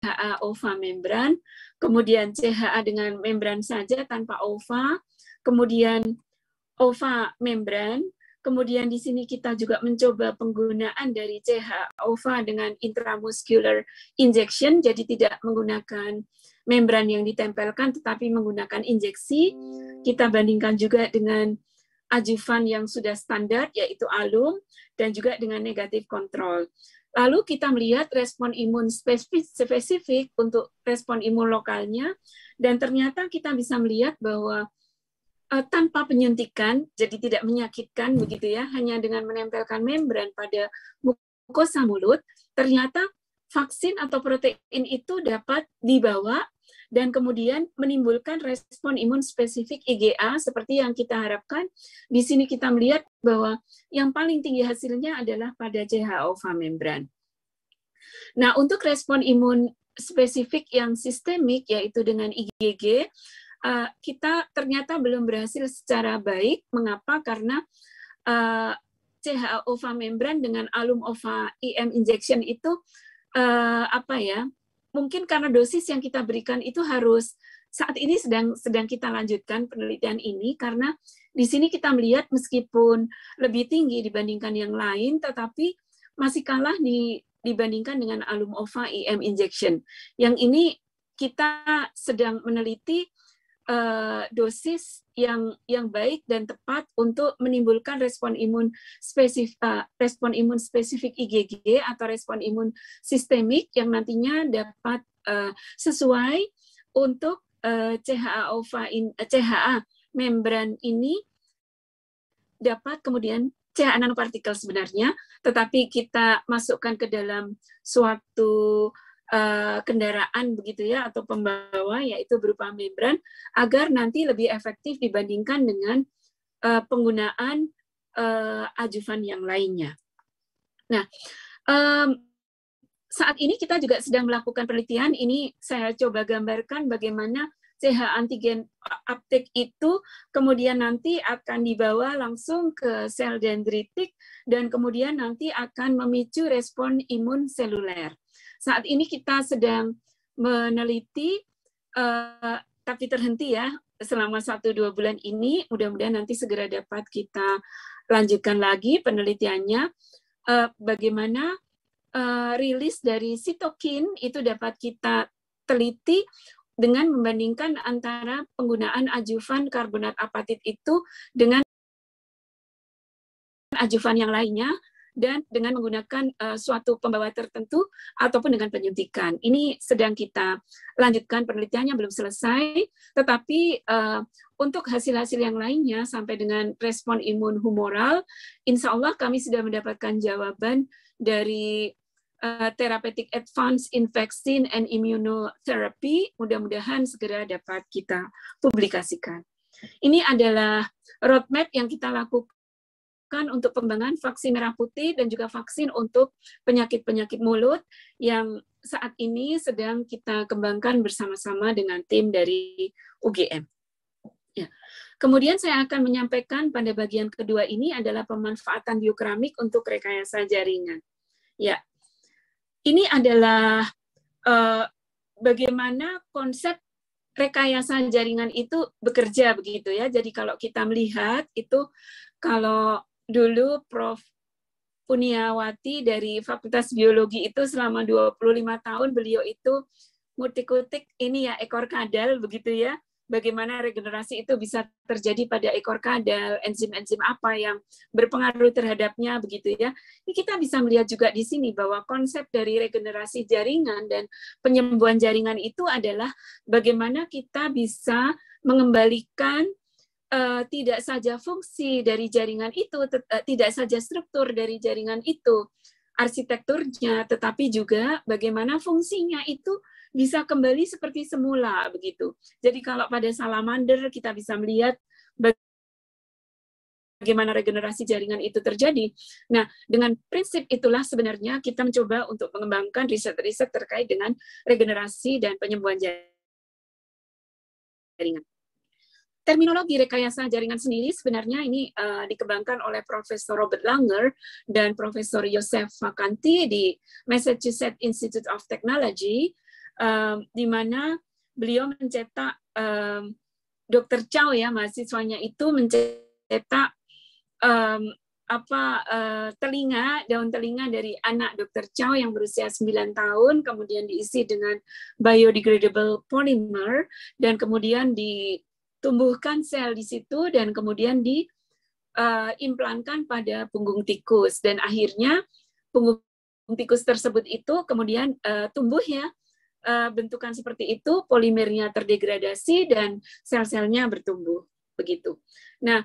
CHA OVA membran, kemudian CHA dengan membran saja tanpa OVA, kemudian OVA membran, kemudian di sini kita juga mencoba penggunaan dari CHA OVA dengan intramuscular injection, jadi tidak menggunakan membran yang ditempelkan, tetapi menggunakan injeksi. Kita bandingkan juga dengan adjuvan yang sudah standar, yaitu alum, dan juga dengan negatif kontrol. Lalu kita melihat respon imun spesifik untuk respon imun lokalnya, dan ternyata kita bisa melihat bahwa tanpa penyuntikan, jadi tidak menyakitkan begitu ya, hanya dengan menempelkan membran pada mukosa mulut, ternyata vaksin atau protein itu dapat dibawa dan kemudian menimbulkan respon imun spesifik IgA seperti yang kita harapkan. Di sini kita melihat bahwa yang paling tinggi hasilnya adalah pada CHA OVA membran. Nah, untuk respon imun spesifik yang sistemik, yaitu dengan IgG, kita ternyata belum berhasil secara baik. Mengapa? Karena CHA OVA membran dengan alum OVA IM injection itu mungkin karena dosis yang kita berikan itu harus saat ini sedang kita lanjutkan penelitian ini, karena di sini kita melihat meskipun lebih tinggi dibandingkan yang lain, tetapi masih kalah dibandingkan dengan alum OVA IM injection. Yang ini kita sedang meneliti dosis yang baik dan tepat untuk menimbulkan respon imun spesifik IgG atau respon imun sistemik yang nantinya dapat sesuai untuk CHA membran ini dapat kemudian CHA nanopartikel sebenarnya, tetapi kita masukkan ke dalam suatu kendaraan begitu ya, atau pembawa, yaitu berupa membran, agar nanti lebih efektif dibandingkan dengan penggunaan adjuvan yang lainnya. Nah, saat ini kita juga sedang melakukan penelitian. Ini saya coba gambarkan bagaimana CH antigen uptake itu kemudian nanti akan dibawa langsung ke sel dendritik dan kemudian nanti akan memicu respon imun seluler. Saat ini kita sedang meneliti, tapi terhenti ya selama 1-2 bulan ini. Mudah-mudahan nanti segera dapat kita lanjutkan lagi penelitiannya. Bagaimana rilis dari sitokin itu dapat kita teliti dengan membandingkan antara penggunaan adjuvan karbonat apatit itu dengan adjuvan yang lainnya, dan dengan menggunakan suatu pembawa tertentu ataupun dengan penyuntikan. Ini sedang kita lanjutkan penelitiannya, belum selesai, tetapi untuk hasil-hasil yang lainnya sampai dengan respon imun humoral, insya Allah kami sudah mendapatkan jawaban dari Therapeutic Advance in Vaccine and Immunotherapy. Mudah-mudahan segera dapat kita publikasikan. Ini adalah roadmap yang kita lakukan untuk pengembangan vaksin merah putih dan juga vaksin untuk penyakit-penyakit mulut yang saat ini sedang kita kembangkan bersama-sama dengan tim dari UGM. Ya. Kemudian saya akan menyampaikan pada bagian kedua ini adalah pemanfaatan biokeramik untuk rekayasa jaringan. Ya, ini adalah bagaimana konsep rekayasa jaringan itu bekerja begitu ya. Jadi kalau kita melihat itu, kalau dulu Prof. Puniawati dari Fakultas Biologi itu selama 25 tahun beliau itu ngutik-ngutik ini ya, ekor kadal begitu ya. Bagaimana regenerasi itu bisa terjadi pada ekor kadal, enzim-enzim apa yang berpengaruh terhadapnya begitu ya. Ini kita bisa melihat juga di sini bahwa konsep dari regenerasi jaringan dan penyembuhan jaringan itu adalah bagaimana kita bisa mengembalikan tidak saja fungsi dari jaringan itu, tidak saja struktur dari jaringan itu, arsitekturnya, tetapi juga bagaimana fungsinya itu bisa kembali seperti semula begitu. Jadi kalau pada salamander kita bisa melihat bagaimana regenerasi jaringan itu terjadi. Nah, dengan prinsip itulah sebenarnya kita mencoba untuk mengembangkan riset-riset terkait dengan regenerasi dan penyembuhan jaringan. Terminologi rekayasa jaringan sendiri sebenarnya ini dikembangkan oleh Profesor Robert Langer dan Profesor Joseph Vacanti di Massachusetts Institute of Technology. di mana beliau mencetak Dr. Chow ya, mahasiswanya itu mencetak daun telinga dari anak Dr. Chow yang berusia 9 tahun, kemudian diisi dengan biodegradable polymer, dan kemudian ditumbuhkan sel di situ, dan kemudian diimplankan pada punggung tikus, dan akhirnya punggung tikus tersebut itu kemudian tumbuh ya, bentukan seperti itu, polimernya terdegradasi dan sel-selnya bertumbuh begitu. Nah,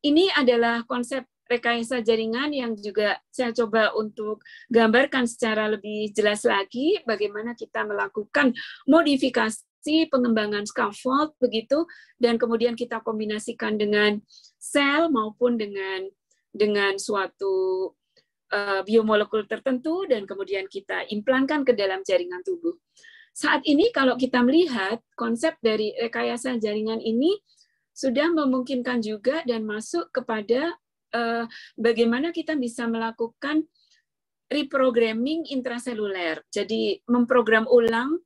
ini adalah konsep rekayasa jaringan yang juga saya coba untuk gambarkan secara lebih jelas lagi bagaimana kita melakukan modifikasi pengembangan scaffold begitu, dan kemudian kita kombinasikan dengan sel maupun dengan suatu biomolekul tertentu, dan kemudian kita implankan ke dalam jaringan tubuh. Saat ini kalau kita melihat konsep dari rekayasa jaringan ini sudah memungkinkan juga dan masuk kepada bagaimana kita bisa melakukan reprogramming intraseluler. Jadi memprogram ulang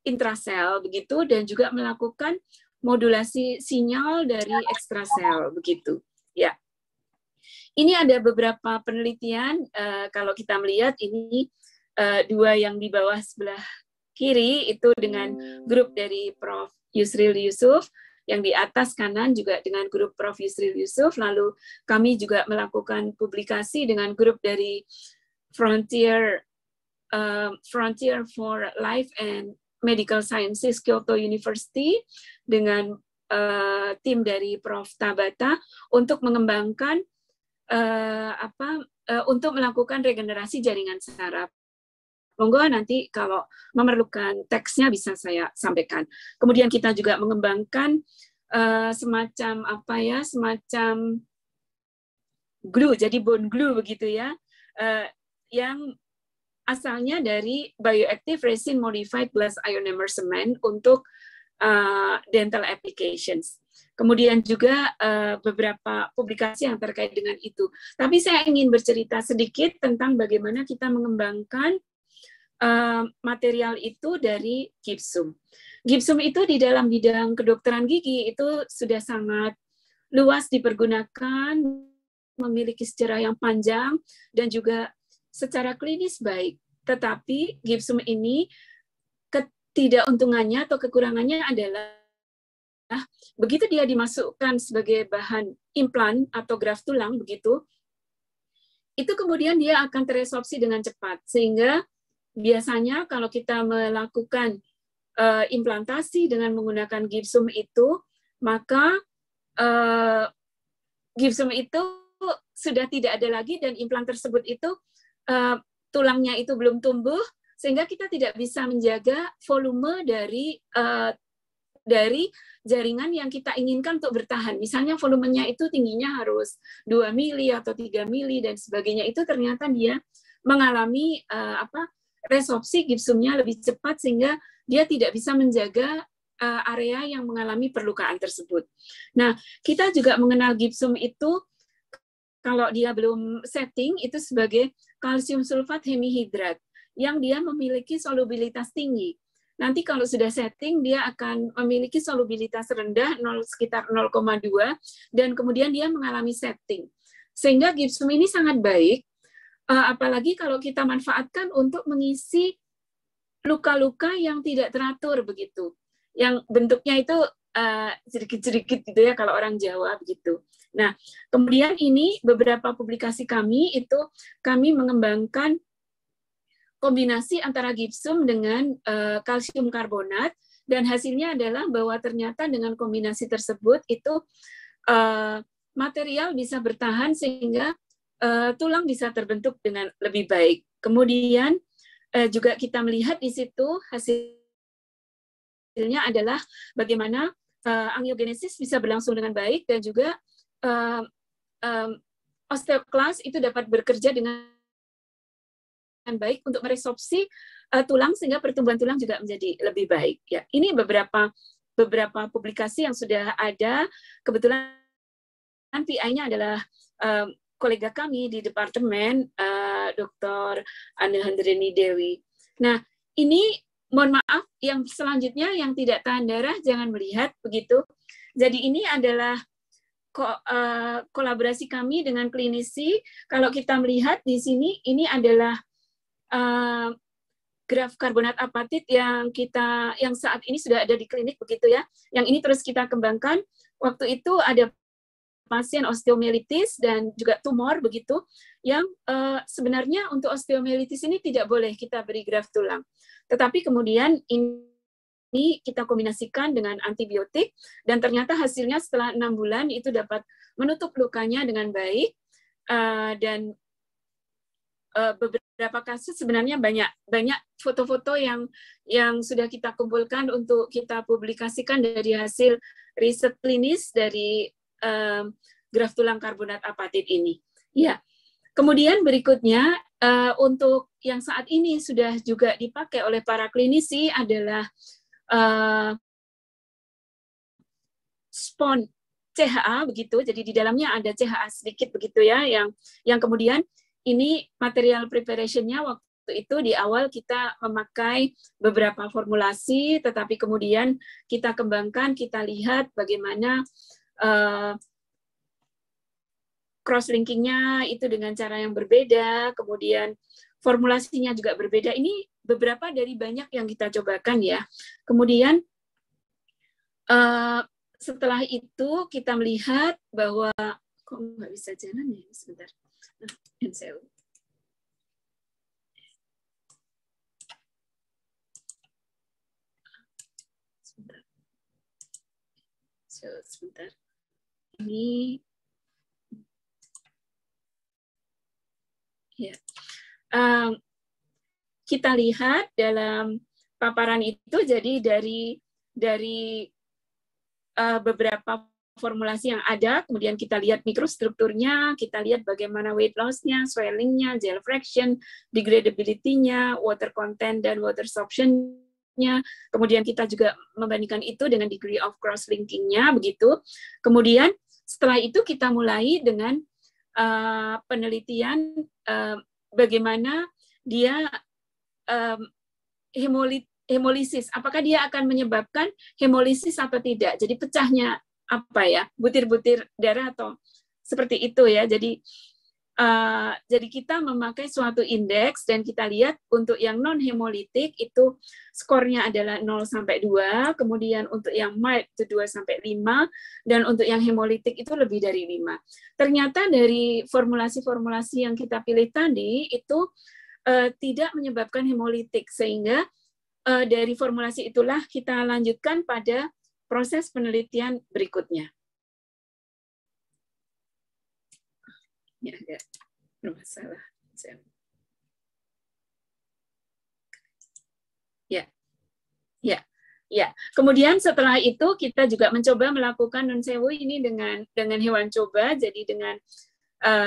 intrasel begitu, dan juga melakukan modulasi sinyal dari ekstrasel begitu. Ya. Ini ada beberapa penelitian, kalau kita melihat ini dua yang di bawah sebelah kiri itu dengan grup dari Prof. Yusril Yusuf, yang di atas kanan juga dengan grup Prof. Yusril Yusuf, lalu kami juga melakukan publikasi dengan grup dari Frontier for Life and Medical Sciences Kyoto University dengan tim dari Prof. Tabata untuk mengembangkan untuk melakukan regenerasi jaringan saraf. Monggo nanti kalau memerlukan teksnya bisa saya sampaikan. Kemudian kita juga mengembangkan semacam glue, jadi bone glue begitu ya, yang asalnya dari bioactive resin modified glass ionomer cement untuk dental applications. Kemudian juga beberapa publikasi yang terkait dengan itu. Tapi saya ingin bercerita sedikit tentang bagaimana kita mengembangkan material itu dari gypsum. Gypsum itu di dalam bidang kedokteran gigi itu sudah sangat luas dipergunakan, memiliki sejarah yang panjang, dan juga secara klinis baik. Tetapi gypsum ini ketidakuntungannya atau kekurangannya adalah begitu dia dimasukkan sebagai bahan implan atau graft tulang begitu, itu kemudian dia akan teresorpsi dengan cepat, sehingga biasanya kalau kita melakukan implantasi dengan menggunakan gypsum itu, maka gypsum itu sudah tidak ada lagi, dan implan tersebut itu tulangnya itu belum tumbuh, sehingga kita tidak bisa menjaga volume dari jaringan yang kita inginkan untuk bertahan. Misalnya volumenya itu tingginya harus 2 mili atau 3 mili dan sebagainya, itu ternyata dia mengalami resorpsi gypsumnya lebih cepat, sehingga dia tidak bisa menjaga area yang mengalami perlukaan tersebut. Nah, kita juga mengenal gypsum itu kalau dia belum setting itu sebagai kalsium sulfat hemihidrat yang dia memiliki solubilitas tinggi. Nanti kalau sudah setting dia akan memiliki solubilitas rendah sekitar 0,2, dan kemudian dia mengalami setting. Sehingga gypsum ini sangat baik, apalagi kalau kita manfaatkan untuk mengisi luka-luka yang tidak teratur begitu, yang bentuknya itu sedikit-sedikit gitu ya kalau orang Jawa begitu. Nah, kemudian ini beberapa publikasi kami itu kami mengembangkan kombinasi antara gypsum dengan kalsium karbonat, dan hasilnya adalah bahwa ternyata dengan kombinasi tersebut itu material bisa bertahan sehingga tulang bisa terbentuk dengan lebih baik. Kemudian juga kita melihat di situ hasilnya adalah bagaimana angiogenesis bisa berlangsung dengan baik, dan juga osteoklas itu dapat bekerja dengan baik untuk meresorpsi tulang, sehingga pertumbuhan tulang juga menjadi lebih baik. Ya, ini beberapa publikasi yang sudah ada. Kebetulan PI-nya adalah kolega kami di departemen, Dr. Anne Handreni Dewi. Nah, ini mohon maaf, yang selanjutnya yang tidak tahan darah jangan melihat begitu. Jadi ini adalah kolaborasi kami dengan klinisi. Kalau kita melihat di sini, ini adalah graf karbonat apatit yang saat ini sudah ada di klinik begitu ya. Yang ini terus kita kembangkan. Waktu itu ada pasien osteomielitis dan juga tumor begitu, yang sebenarnya untuk osteomielitis ini tidak boleh kita beri graf tulang. Tetapi kemudian ini kita kombinasikan dengan antibiotik, dan ternyata hasilnya setelah 6 bulan itu dapat menutup lukanya dengan baik, dan beberapa kasus sebenarnya banyak foto-foto yang sudah kita kumpulkan untuk kita publikasikan dari hasil riset klinis dari graf tulang karbonat apatit ini. Ya, kemudian berikutnya untuk yang saat ini sudah juga dipakai oleh para klinisi adalah spon CHA begitu. Jadi di dalamnya ada CHA sedikit begitu ya, yang kemudian ini material preparation-nya waktu itu di awal kita memakai beberapa formulasi, tetapi kemudian kita kembangkan, kita lihat bagaimana cross-linking-nya itu dengan cara yang berbeda, kemudian formulasinya juga berbeda. Ini beberapa dari banyak yang kita cobakan ya. Kemudian setelah itu kita melihat bahwa, kok nggak bisa jalan ya, sebentar. Sebentar. Sebentar. Ini ya. Kita lihat dalam paparan itu, jadi dari beberapa formulasi yang ada, kemudian kita lihat mikrostrukturnya, kita lihat bagaimana weight loss-nya, swelling-nya, gel fraction, degradability-nya, water content, dan water absorption-nya. Kemudian kita juga membandingkan itu dengan degree of cross-linking-nya, begitu. Kemudian setelah itu kita mulai dengan penelitian bagaimana dia hemolisis, apakah dia akan menyebabkan hemolisis atau tidak. Jadi pecahnya apa ya, butir-butir darah atau seperti itu ya. Jadi kita memakai suatu indeks dan kita lihat untuk yang non hemolitik itu skornya adalah 0 sampai 2, kemudian untuk yang mild itu 2 sampai 5, dan untuk yang hemolitik itu lebih dari 5. Ternyata dari formulasi-formulasi yang kita pilih tadi itu tidak menyebabkan hemolitik, sehingga dari formulasi itulah kita lanjutkan pada proses penelitian berikutnya. Ya, agak bermasalah. Ya. Kemudian setelah itu kita juga mencoba melakukan non-sewu ini dengan hewan coba, jadi dengan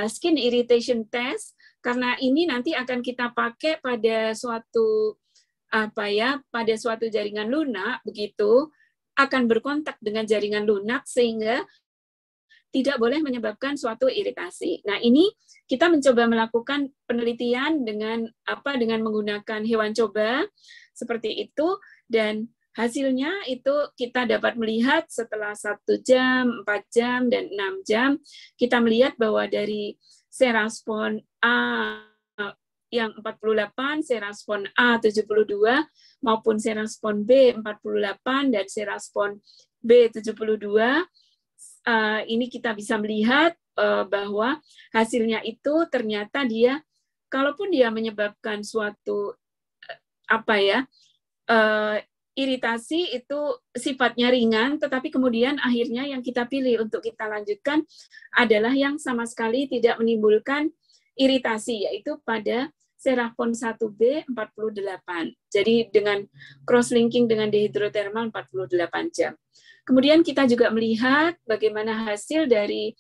skin irritation test, karena ini nanti akan kita pakai pada suatu jaringan lunak begitu, akan berkontak dengan jaringan lunak sehingga tidak boleh menyebabkan suatu iritasi. Nah, ini kita mencoba melakukan penelitian dengan menggunakan hewan coba seperti itu, dan hasilnya itu kita dapat melihat setelah 1 jam, 4 jam, dan 6 jam, kita melihat bahwa dari seraspon A yang 48, seraspon A 72, maupun seraspon B 48, dan seraspon B 72, ini kita bisa melihat bahwa hasilnya itu ternyata dia, kalaupun dia menyebabkan suatu iritasi itu sifatnya ringan, tetapi kemudian akhirnya yang kita pilih untuk kita lanjutkan adalah yang sama sekali tidak menimbulkan iritasi, yaitu pada serapon 1B 48. Jadi dengan cross-linking dengan dihidrotermal 48 jam. Kemudian kita juga melihat bagaimana hasil dari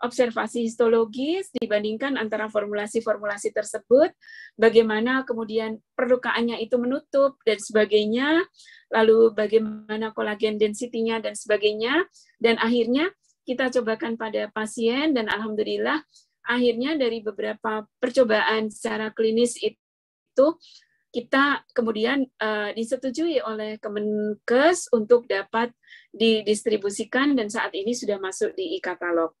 observasi histologis dibandingkan antara formulasi-formulasi tersebut, bagaimana kemudian perlukaannya itu menutup dan sebagainya, lalu bagaimana kolagen density-nya dan sebagainya, dan akhirnya kita cobakan pada pasien, dan alhamdulillah akhirnya dari beberapa percobaan secara klinis itu kita kemudian disetujui oleh Kemenkes untuk dapat didistribusikan dan saat ini sudah masuk di e-katalog.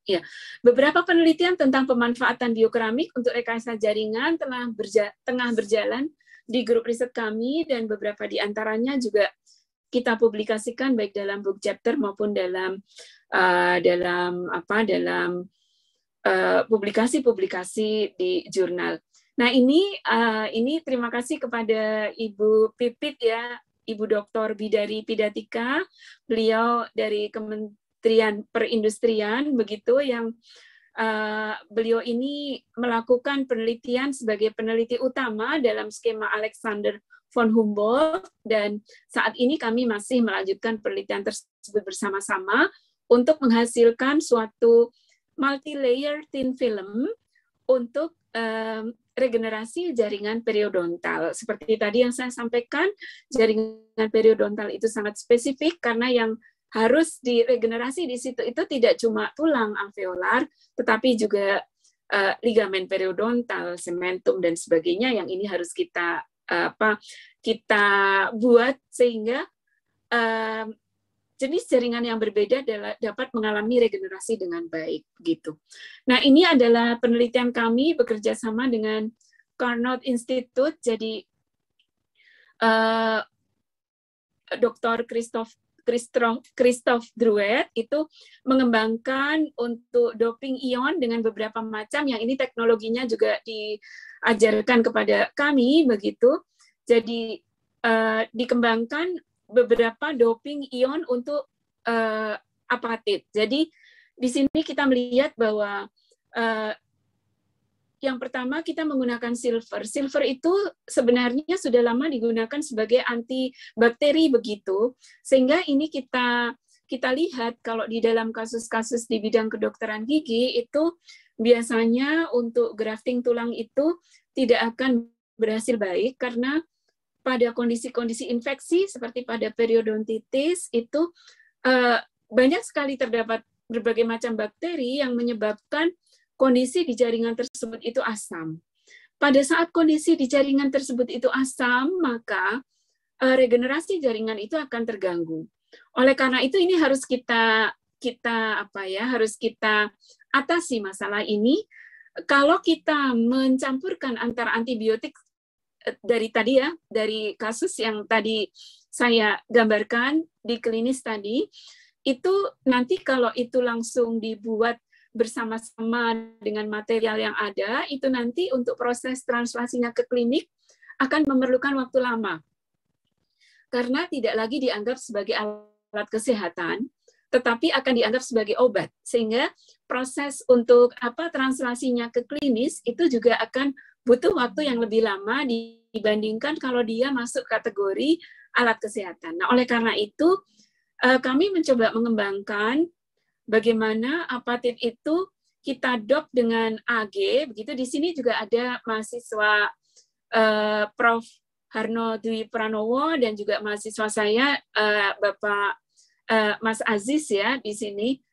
Ya, beberapa penelitian tentang pemanfaatan biokeramik untuk rekayasa jaringan tengah berjalan di grup riset kami dan beberapa di antaranya juga kita publikasikan baik dalam book chapter maupun dalam publikasi-publikasi di jurnal. Nah, ini terima kasih kepada Ibu Pipit ya, Ibu Dr. Bidari Pidatika, beliau dari Kementerian Perindustrian begitu yang beliau ini melakukan penelitian sebagai peneliti utama dalam skema Alexander von Humboldt dan saat ini kami masih melanjutkan penelitian tersebut bersama-sama untuk menghasilkan suatu multi-layer thin film untuk regenerasi jaringan periodontal. Seperti tadi yang saya sampaikan, jaringan periodontal itu sangat spesifik karena yang harus diregenerasi di situ itu tidak cuma tulang alveolar, tetapi juga ligamen periodontal, cementum dan sebagainya yang ini harus kita buat sehingga jenis jaringan yang berbeda dapat mengalami regenerasi dengan baik gitu. Nah, ini adalah penelitian kami bekerja sama dengan Carnot Institute. Jadi Dr. Christoph Drouet itu mengembangkan untuk doping ion dengan beberapa macam yang ini teknologinya juga diajarkan kepada kami begitu. Jadi dikembangkan beberapa doping ion untuk apatit. Jadi di sini kita melihat bahwa yang pertama kita menggunakan silver. Silver itu sebenarnya sudah lama digunakan sebagai antibakteri begitu, sehingga ini kita lihat kalau di dalam kasus-kasus di bidang kedokteran gigi itu biasanya untuk grafting tulang itu tidak akan berhasil baik karena pada kondisi-kondisi infeksi seperti pada periodontitis itu banyak sekali terdapat berbagai macam bakteri yang menyebabkan kondisi di jaringan tersebut itu asam. Pada saat kondisi di jaringan tersebut itu asam, maka regenerasi jaringan itu akan terganggu. Oleh karena itu ini harus kita atasi masalah ini. Kalau kita mencampurkan antara antibiotik dari kasus yang tadi saya gambarkan di klinis tadi, itu nanti kalau itu langsung dibuat bersama-sama dengan material yang ada, itu nanti untuk proses translasinya ke klinik akan memerlukan waktu lama. Karena tidak lagi dianggap sebagai alat kesehatan, tetapi akan dianggap sebagai obat. Sehingga proses untuk translasinya ke klinis itu juga akan butuh waktu yang lebih lama dibandingkan kalau dia masuk kategori alat kesehatan. Nah, oleh karena itu, kami mencoba mengembangkan bagaimana apatit itu kita dop dengan AG, begitu. Di sini juga ada mahasiswa Prof. Harno Dwi Pranowo dan juga mahasiswa saya, Bapak Mas Aziz ya di sini,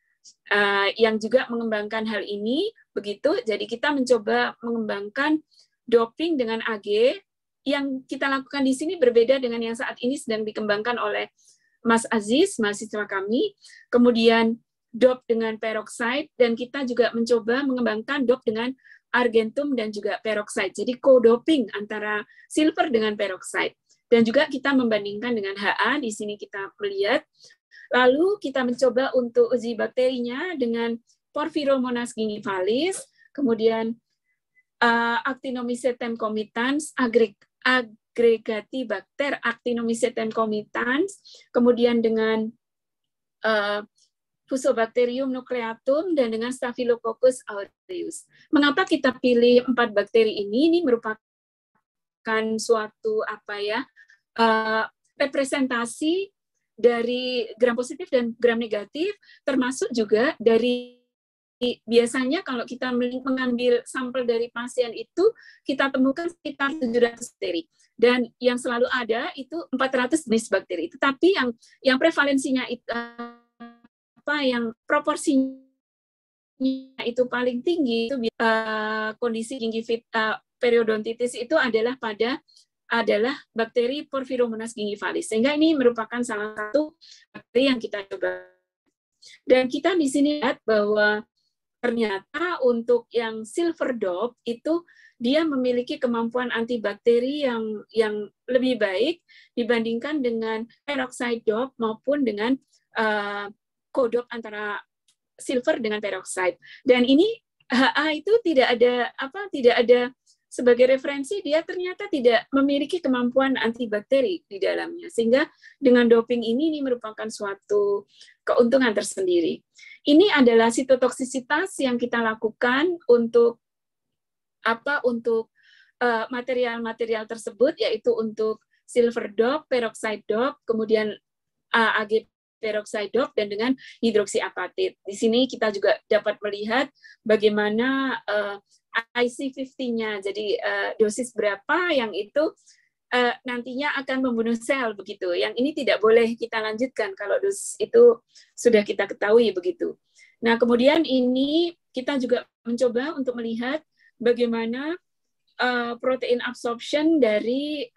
yang juga mengembangkan hal ini, begitu. Jadi kita mencoba mengembangkan doping dengan AG, yang kita lakukan di sini berbeda dengan yang saat ini sedang dikembangkan oleh Mas Aziz, mahasiswa kami, kemudian dop dengan peroxide, dan kita juga mencoba mengembangkan dop dengan argentum dan juga peroxide. Jadi co-doping antara silver dengan peroxide. Dan juga kita membandingkan dengan HA, di sini kita melihat. Lalu kita mencoba untuk uji bakterinya dengan Porphyromonas gingivalis, kemudian Actinomycetem comitans, Agregatibacter Actinomycetem comitans, kemudian dengan Fusobacterium nucleatum dan dengan Staphylococcus aureus. Mengapa kita pilih 4 bakteri ini? Ini merupakan suatu representasi dari gram positif dan gram negatif, termasuk juga dari biasanya kalau kita mengambil sampel dari pasien itu kita temukan sekitar 700 bakteri, dan yang selalu ada itu 400 jenis bakteri. Tetapi yang prevalensinya itu yang proporsinya itu paling tinggi itu kondisi gingivit periodontitis itu adalah bakteri Porphyromonas gingivalis. Sehingga ini merupakan salah satu bakteri yang kita coba. Dan kita di sini lihat bahwa ternyata untuk yang silver dop itu dia memiliki kemampuan antibakteri yang lebih baik dibandingkan dengan peroxide dop maupun dengan kodop antara silver dengan peroxide. Dan ini HA itu tidak ada sebagai referensi, dia ternyata tidak memiliki kemampuan antibakteri di dalamnya. Sehingga dengan doping ini merupakan suatu keuntungan tersendiri. Ini adalah sitotoksisitas yang kita lakukan untuk material-material tersebut, yaitu untuk silver dop, peroxide dop, kemudian AG peroxide dop, dan dengan hidroksiapatit. Di sini kita juga dapat melihat bagaimana IC50-nya, jadi dosis berapa yang itu nantinya akan membunuh sel begitu. Yang ini tidak boleh kita lanjutkan kalau dosis itu sudah kita ketahui begitu. Nah, kemudian ini kita juga mencoba untuk melihat bagaimana protein absorption dari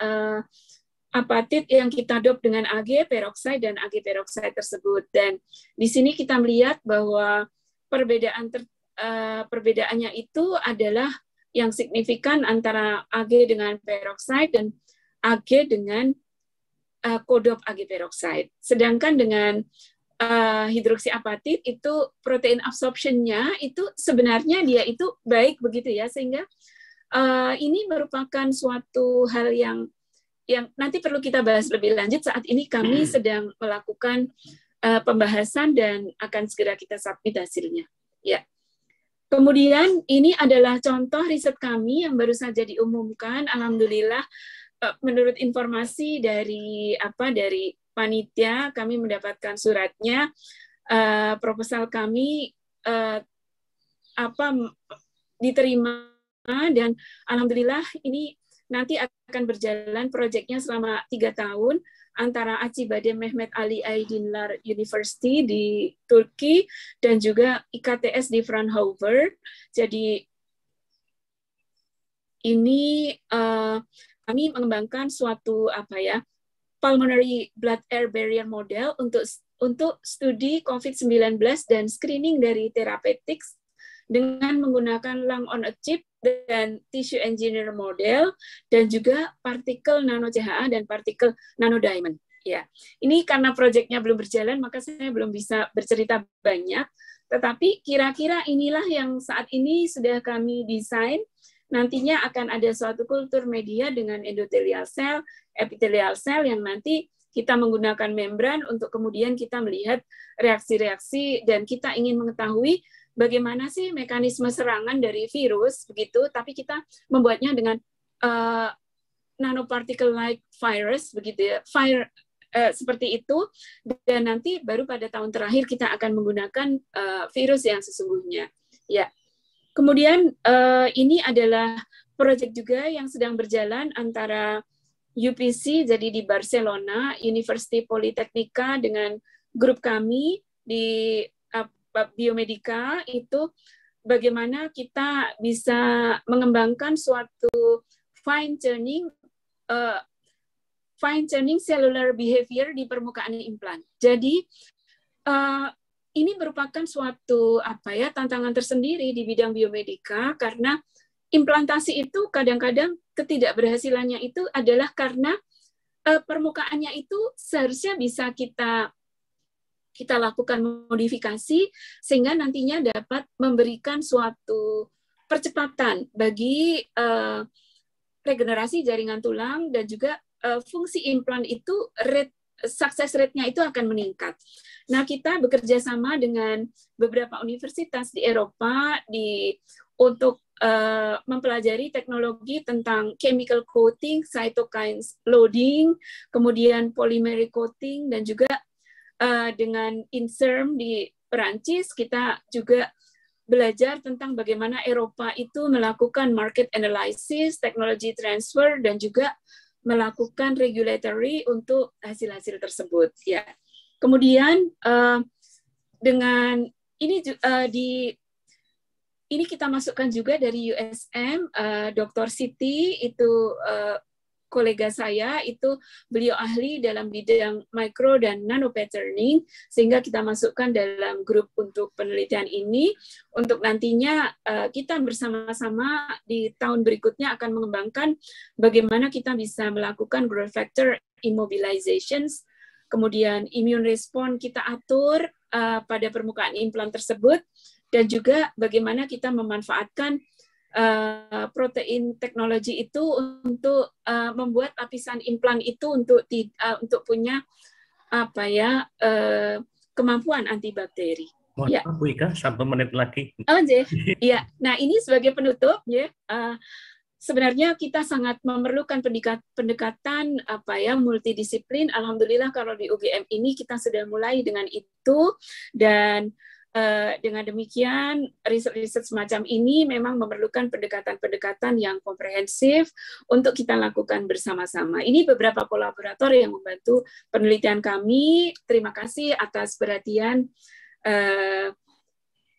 apatit yang kita dop dengan AG peroxide dan AG peroxide tersebut. Dan di sini kita melihat bahwa perbedaannya itu adalah yang signifikan antara AG dengan peroxide dan AG dengan kodop AG peroxide. Sedangkan dengan hidroksiapatit itu protein absorption-nya itu sebenarnya dia itu baik begitu ya, sehingga ini merupakan suatu hal yang nanti perlu kita bahas lebih lanjut. Saat ini kami sedang melakukan pembahasan dan akan segera kita submit hasilnya. Ya. Kemudian ini adalah contoh riset kami yang baru saja diumumkan. Alhamdulillah, menurut informasi dari panitia, kami mendapatkan suratnya. Proposal kami diterima, dan alhamdulillah ini nanti akan berjalan proyeknya selama 3 tahun antara Acibadem Mehmet Ali Aydınlar University di Turki dan juga IKTS di Fraunhofer. Jadi ini kami mengembangkan suatu pulmonary blood air barrier model untuk studi COVID-19 dan screening dari therapeutics dengan menggunakan lung on a chip dan tissue engineer model, dan juga partikel nano CHA dan partikel nano diamond. Ya, ini karena proyeknya belum berjalan, maka saya belum bisa bercerita banyak. Tetapi kira-kira inilah yang saat ini sudah kami desain. Nantinya akan ada suatu kultur media dengan endothelial cell, epithelial cell yang nanti kita menggunakan membran untuk kemudian kita melihat reaksi-reaksi, dan kita ingin mengetahui bagaimana sih mekanisme serangan dari virus begitu, tapi kita membuatnya dengan nanoparticle like virus begitu ya, seperti itu, dan nanti baru pada tahun terakhir kita akan menggunakan virus yang sesungguhnya. Ya. Kemudian ini adalah proyek juga yang sedang berjalan antara UPC, jadi di Barcelona, University Politecnica dengan grup kami di Biomedica, itu bagaimana kita bisa mengembangkan suatu fine tuning cellular behavior di permukaan implan. Jadi ini merupakan suatu tantangan tersendiri di bidang biomedika, karena implantasi itu kadang-kadang ketidakberhasilannya itu adalah karena permukaannya itu seharusnya bisa kita lakukan modifikasi sehingga nantinya dapat memberikan suatu percepatan bagi regenerasi jaringan tulang, dan juga fungsi implan itu success rate-nya itu akan meningkat. Nah, kita bekerja sama dengan beberapa universitas di Eropa untuk mempelajari teknologi tentang chemical coating, cytokines loading, kemudian polymeric coating, dan juga dengan INSERM di Perancis, kita juga belajar tentang bagaimana Eropa itu melakukan market analysis, technology transfer, dan juga melakukan regulatory untuk hasil-hasil tersebut. Ya. Kemudian dengan ini ini kita masukkan juga dari USM, Dr. Siti, itu kolega saya, itu beliau ahli dalam bidang micro dan nano patterning, sehingga kita masukkan dalam grup untuk penelitian ini, untuk nantinya kita bersama-sama di tahun berikutnya akan mengembangkan bagaimana kita bisa melakukan growth factor immobilizations, kemudian immune response kita atur pada permukaan implan tersebut, dan juga bagaimana kita memanfaatkan protein teknologi itu untuk membuat lapisan implan itu untuk punya kemampuan antibakteri. Ya. Bu Ika, 1 menit lagi. Ya. Nah, ini sebagai penutup ya. Sebenarnya kita sangat memerlukan pendekatan multidisiplin. Alhamdulillah kalau di UGM ini kita sudah mulai dengan itu, dan dengan demikian riset-riset semacam ini memang memerlukan pendekatan-pendekatan yang komprehensif untuk kita lakukan bersama-sama. Ini beberapa kolaborator yang membantu penelitian kami. Terima kasih atas perhatian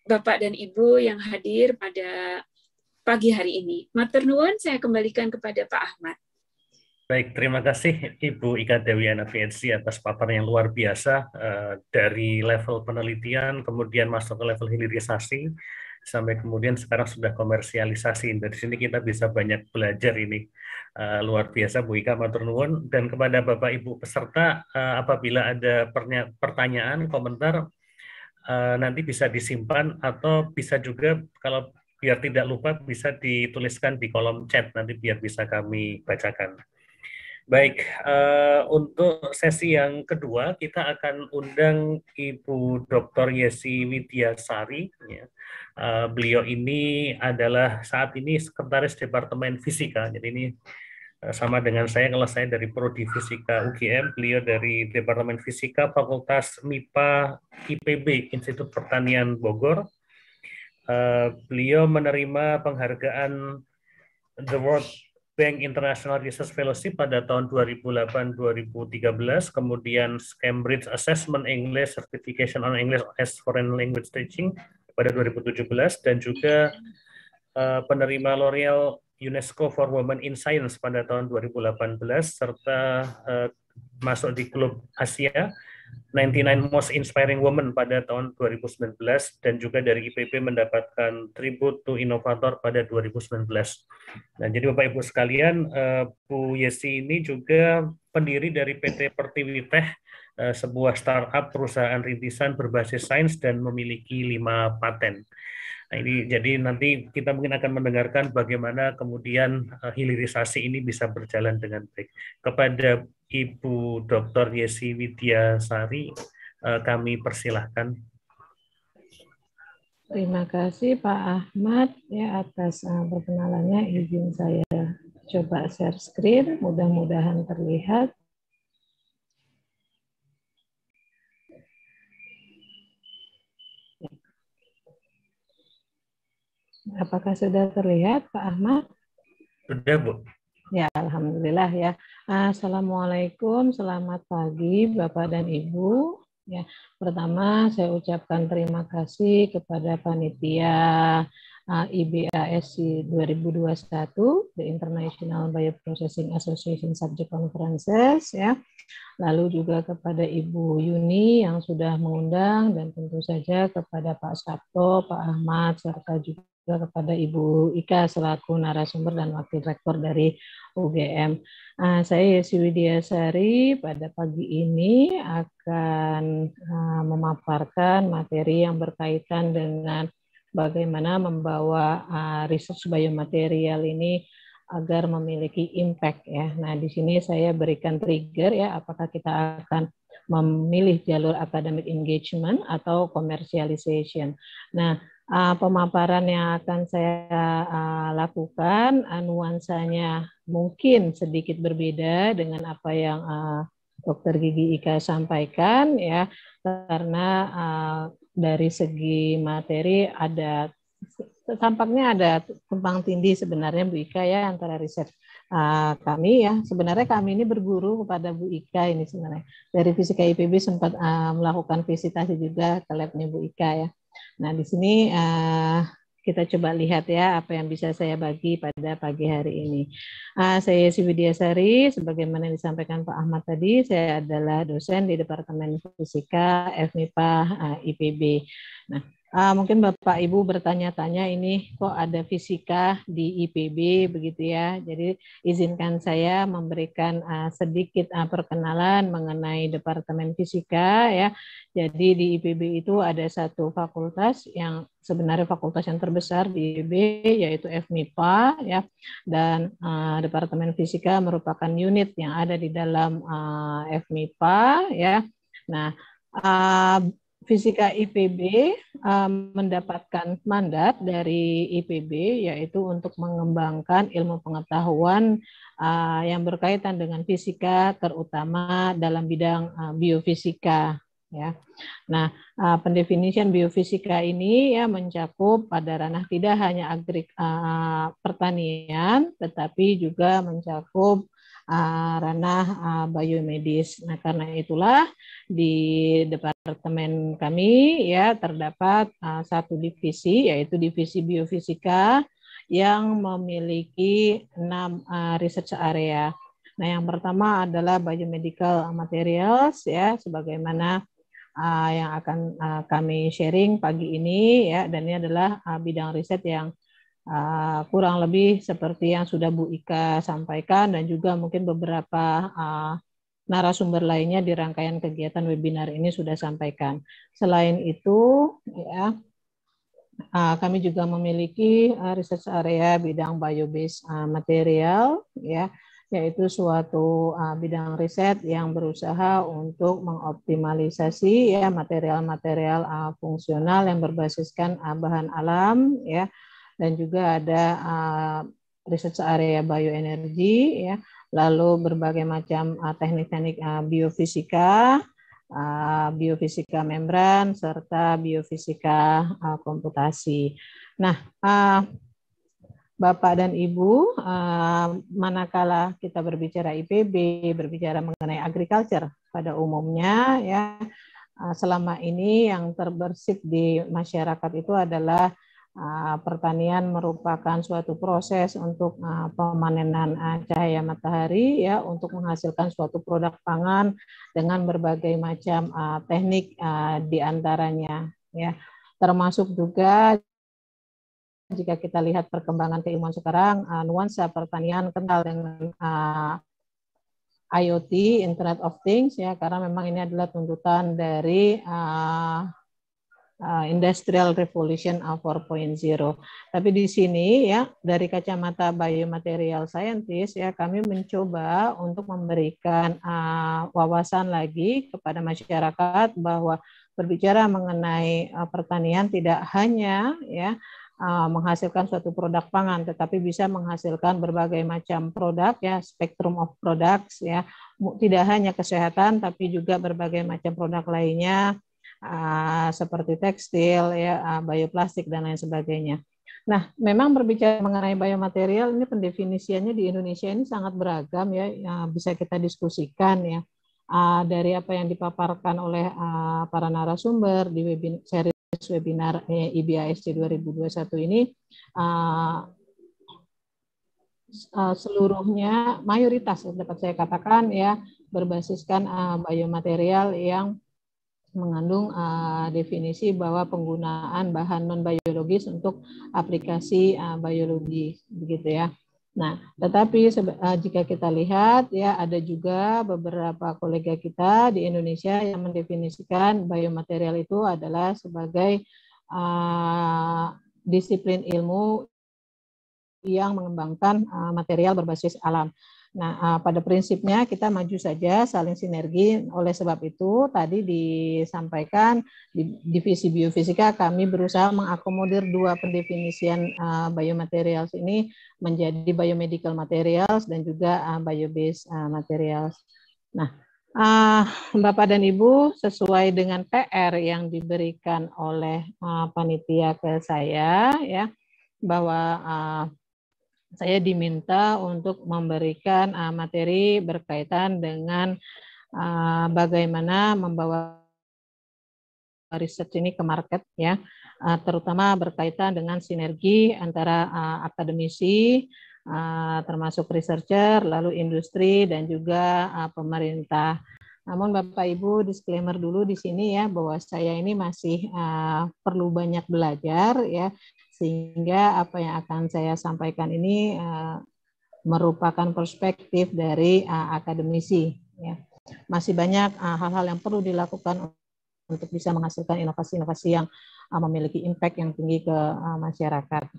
Bapak dan Ibu yang hadir pada pagi hari ini. Matur nuwun, saya kembalikan kepada Pak Ahmad. Baik, terima kasih Ibu Ika Dewiana PhD atas paparan yang luar biasa dari level penelitian, kemudian masuk ke level hilirisasi, sampai kemudian sekarang sudah komersialisasi. Dari sini kita bisa banyak belajar ini. Luar biasa Bu Ika, matur nuwun. Dan kepada Bapak Ibu peserta, apabila ada pertanyaan, komentar, nanti bisa disimpan atau bisa juga kalau biar tidak lupa bisa dituliskan di kolom chat, nanti biar bisa kami bacakan. Baik, untuk sesi yang kedua kita akan undang Ibu Dr. Yesi Widyasari. Ya. Beliau ini adalah saat ini Sekretaris Departemen Fisika. Jadi ini sama dengan saya, kalau saya dari Prodi Fisika UGM, beliau dari Departemen Fisika Fakultas MIPA IPB Institut Pertanian Bogor. Beliau menerima penghargaan The World Bank International Research Fellowship pada tahun 2008-2013, kemudian Cambridge Assessment English Certification on English as Foreign Language Teaching pada 2017, dan juga penerima L'Oreal UNESCO for Women in Science pada tahun 2018, serta masuk di klub Asia 99 Most Inspiring Women pada tahun 2019, dan juga dari IPB mendapatkan Tribute to Innovator pada 2019. Nah, jadi Bapak Ibu sekalian, Bu Yesi ini juga pendiri dari PT Pertiwi Tech, sebuah startup perusahaan rintisan berbasis sains dan memiliki 5 paten. Nah, ini jadi nanti kita mungkin akan mendengarkan bagaimana kemudian hilirisasi ini bisa berjalan dengan baik. Kepada Ibu Dr. Yesi Widyasari, kami persilahkan. Terima kasih Pak Ahmad ya atas perkenalannya. Izin saya coba share screen, mudah-mudahan terlihat. Apakah sudah terlihat Pak Ahmad? Sudah, Bu. Ya, alhamdulillah ya. Assalamualaikum, selamat pagi Bapak dan Ibu. Ya, pertama saya ucapkan terima kasih kepada panitia IBASC 2021, The International Bioprocessing Association Subject Conferences ya. Lalu juga kepada Ibu Yuni yang sudah mengundang, dan tentu saja kepada Pak Sabto, Pak Ahmad, serta juga kepada Ibu Ika selaku narasumber dan wakil rektor dari UGM. Saya Yesi Widyasari pada pagi ini akan memaparkan materi yang berkaitan dengan bagaimana membawa research biomaterial ini agar memiliki impact ya. Nah, di sini saya berikan trigger ya, apakah kita akan memilih jalur academic engagement atau commercialization. Nah, pemaparan yang akan saya lakukan nuansanya mungkin sedikit berbeda dengan apa yang Dr. Gigi Ika sampaikan ya, karena dari segi materi tampaknya ada tumpang tindih sebenarnya Bu Ika ya antara riset kami ya. Sebenarnya kami ini berguru kepada Bu Ika ini sebenarnya. Dari Fisika IPB sempat melakukan visitasi juga ke labnya Bu Ika ya. Nah, di sini kita coba lihat ya apa yang bisa saya bagi pada pagi hari ini. Saya Yesi Widiasari, sebagaimana yang disampaikan Pak Ahmad tadi, saya adalah dosen di Departemen Fisika FMIPA IPB. Nah, mungkin Bapak Ibu bertanya-tanya ini kok ada fisika di IPB begitu ya. Jadi izinkan saya memberikan sedikit perkenalan mengenai Departemen Fisika ya. Jadi di IPB itu ada satu fakultas yang sebenarnya fakultas yang terbesar di IPB yaitu FMIPA ya. Dan Departemen Fisika merupakan unit yang ada di dalam FMIPA ya. Nah, Fisika IPB mendapatkan mandat dari IPB yaitu untuk mengembangkan ilmu pengetahuan yang berkaitan dengan fisika, terutama dalam bidang biofisika. Ya, nah pendefinisian biofisika ini ya mencakup pada ranah tidak hanya pertanian, tetapi juga mencakup ranah biomedis. Nah, karena itulah di departemen kami ya terdapat satu divisi yaitu divisi biofisika yang memiliki 6 research area. Nah, yang pertama adalah biomedical materials ya, sebagaimana yang akan kami sharing pagi ini ya, dan ini adalah bidang riset yang kurang lebih seperti yang sudah Bu Ika sampaikan dan juga mungkin beberapa narasumber lainnya di rangkaian kegiatan webinar ini sudah sampaikan. Selain itu, ya, kami juga memiliki research area bidang bio-based material, ya, yaitu suatu bidang riset yang berusaha untuk mengoptimalisasi ya material-material fungsional yang berbasiskan bahan alam, ya. Dan juga ada research area bioenergi, ya, lalu berbagai macam teknik-teknik biofisika, biofisika membran, serta biofisika komputasi. Nah, Bapak dan Ibu, manakala kita berbicara IPB, berbicara mengenai agriculture pada umumnya, ya, selama ini yang terbersih di masyarakat itu adalah pertanian merupakan suatu proses untuk pemanenan cahaya matahari ya untuk menghasilkan suatu produk pangan dengan berbagai macam teknik diantaranya ya, termasuk juga jika kita lihat perkembangan keilmuan sekarang, nuansa pertanian kental dengan IoT, Internet of Things ya, karena memang ini adalah tuntutan dari Industrial Revolution 4.0. Tapi di sini ya dari kacamata biomaterial scientist ya kami mencoba untuk memberikan wawasan lagi kepada masyarakat bahwa berbicara mengenai pertanian tidak hanya ya menghasilkan suatu produk pangan, tetapi bisa menghasilkan berbagai macam produk ya, spectrum of products ya, tidak hanya kesehatan tapi juga berbagai macam produk lainnya. Seperti tekstil, ya, bioplastik dan lain sebagainya. Nah, memang berbicara mengenai biomaterial ini pendefinisiannya di Indonesia ini sangat beragam ya, bisa kita diskusikan ya. Dari apa yang dipaparkan oleh para narasumber di series webinar IBASC 2021 ini, seluruhnya mayoritas dapat saya katakan ya berbasiskan biomaterial yang mengandung definisi bahwa penggunaan bahan non-biologis untuk aplikasi biologi, begitu ya. Nah, tetapi jika kita lihat ya ada juga beberapa kolega kita di Indonesia yang mendefinisikan biomaterial itu adalah sebagai disiplin ilmu yang mengembangkan material berbasis alam. Nah, pada prinsipnya kita maju saja saling sinergi. Oleh sebab itu tadi disampaikan di divisi biofisika kami berusaha mengakomodir dua pendefinisian biomaterials ini menjadi biomedical materials dan juga bio-based materials. Nah, Bapak dan Ibu, sesuai dengan PR yang diberikan oleh panitia ke saya ya bahwa saya diminta untuk memberikan materi berkaitan dengan bagaimana membawa research ini ke market ya, terutama berkaitan dengan sinergi antara akademisi, termasuk researcher, lalu industri dan juga pemerintah. Namun Bapak Ibu disclaimer dulu di sini ya bahwa saya ini masih perlu banyak belajar ya, sehingga apa yang akan saya sampaikan ini merupakan perspektif dari akademisi ya. Masih banyak hal-hal yang perlu dilakukan untuk bisa menghasilkan inovasi-inovasi yang memiliki impact yang tinggi ke masyarakat.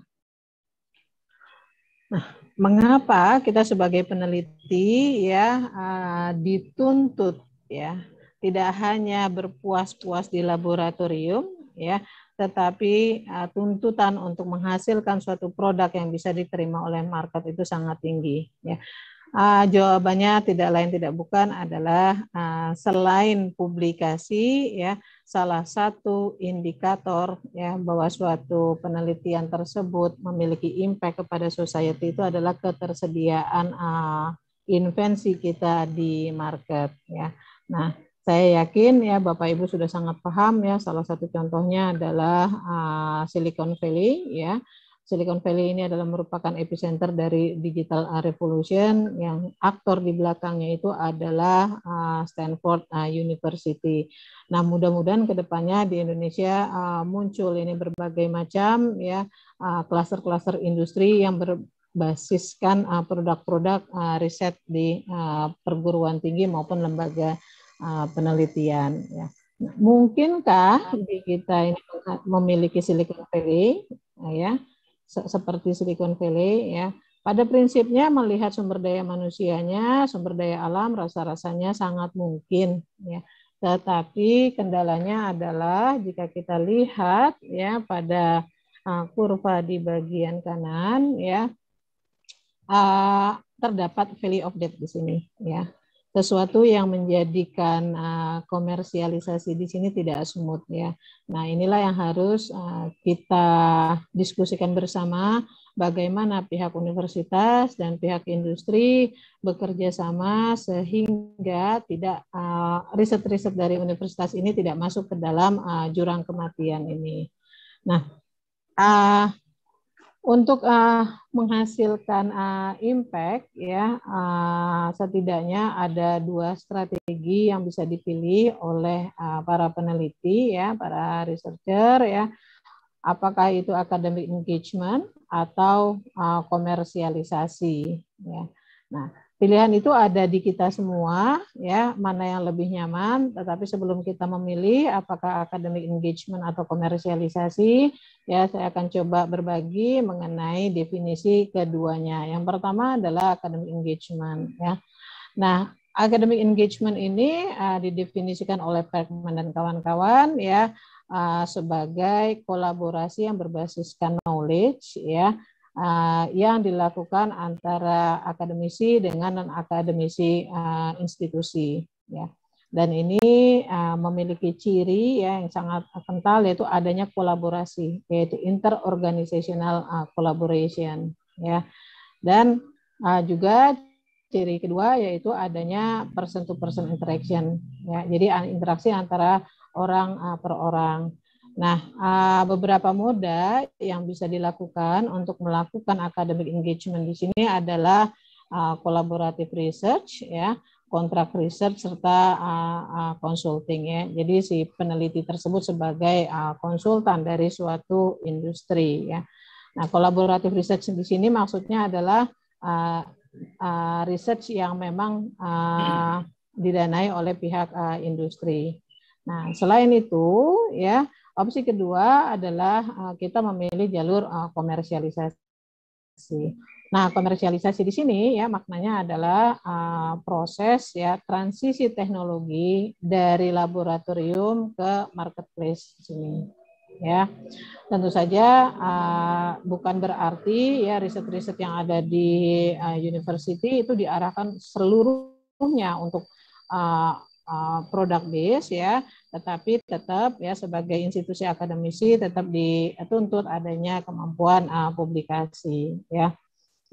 Nah, mengapa kita sebagai peneliti ya dituntut ya tidak hanya berpuas-puas di laboratorium ya, tetapi tuntutan untuk menghasilkan suatu produk yang bisa diterima oleh market itu sangat tinggi ya. Jawabannya tidak lain tidak bukan adalah selain publikasi ya, salah satu indikator ya bahwa suatu penelitian tersebut memiliki impact kepada society itu adalah ketersediaan invensi kita di market ya. Nah, saya yakin ya Bapak Ibu sudah sangat paham ya, salah satu contohnya adalah Silicon Valley ya. Silicon Valley ini adalah merupakan epicenter dari digital revolution, yang aktor di belakangnya itu adalah Stanford University. Nah, mudah-mudahan ke depannya di Indonesia muncul ini berbagai macam ya klaster-klaster industri yang berbasiskan produk-produk riset di perguruan tinggi maupun lembaga penelitian ya. Nah, mungkinkah di kita ini memiliki Silicon Valley ya, seperti Silicon Valley ya. Pada prinsipnya melihat sumber daya manusianya, sumber daya alam rasa-rasanya sangat mungkin ya. Tetapi kendalanya adalah jika kita lihat ya pada kurva di bagian kanan ya, terdapat valley of death di sini ya. Sesuatu yang menjadikan komersialisasi di sini tidak smooth ya. Nah, inilah yang harus kita diskusikan bersama, bagaimana pihak universitas dan pihak industri bekerja sama sehingga tidak riset-riset dari universitas ini tidak masuk ke dalam jurang kematian ini. Nah, untuk menghasilkan impact ya, setidaknya ada 2 strategi yang bisa dipilih oleh para peneliti ya, para researcher ya. Apakah itu academic engagement atau komersialisasi ya. Nah, pilihan itu ada di kita semua ya, mana yang lebih nyaman. Tetapi sebelum kita memilih apakah academic engagement atau komersialisasi, ya saya akan coba berbagi mengenai definisi keduanya. Yang pertama adalah academic engagement ya. Nah, academic engagement ini didefinisikan oleh Perkman dan kawan-kawan ya sebagai kolaborasi yang berbasiskan knowledge ya, yang dilakukan antara akademisi dengan non-akademisi institusi ya. Dan ini memiliki ciri ya yang sangat kental, yaitu adanya kolaborasi, yaitu interorganizational collaboration ya. Dan juga ciri kedua yaitu adanya person to person interaction ya. Jadi interaksi antara orang per orang. Nah, beberapa moda yang bisa dilakukan untuk melakukan academic engagement di sini adalah collaborative research ya, kontrak research serta consulting ya. Jadi si peneliti tersebut sebagai konsultan dari suatu industri ya. Nah, collaborative research di sini maksudnya adalah research yang memang didanai oleh pihak industri. Nah, selain itu ya, opsi kedua adalah kita memilih jalur komersialisasi. Nah, komersialisasi di sini ya maknanya adalah proses ya transisi teknologi dari laboratorium ke marketplace di sini. Ya, tentu saja bukan berarti ya riset-riset yang ada di university itu diarahkan seluruhnya untuk product base ya, tetapi tetap ya sebagai institusi akademisi tetap dituntut adanya kemampuan publikasi ya.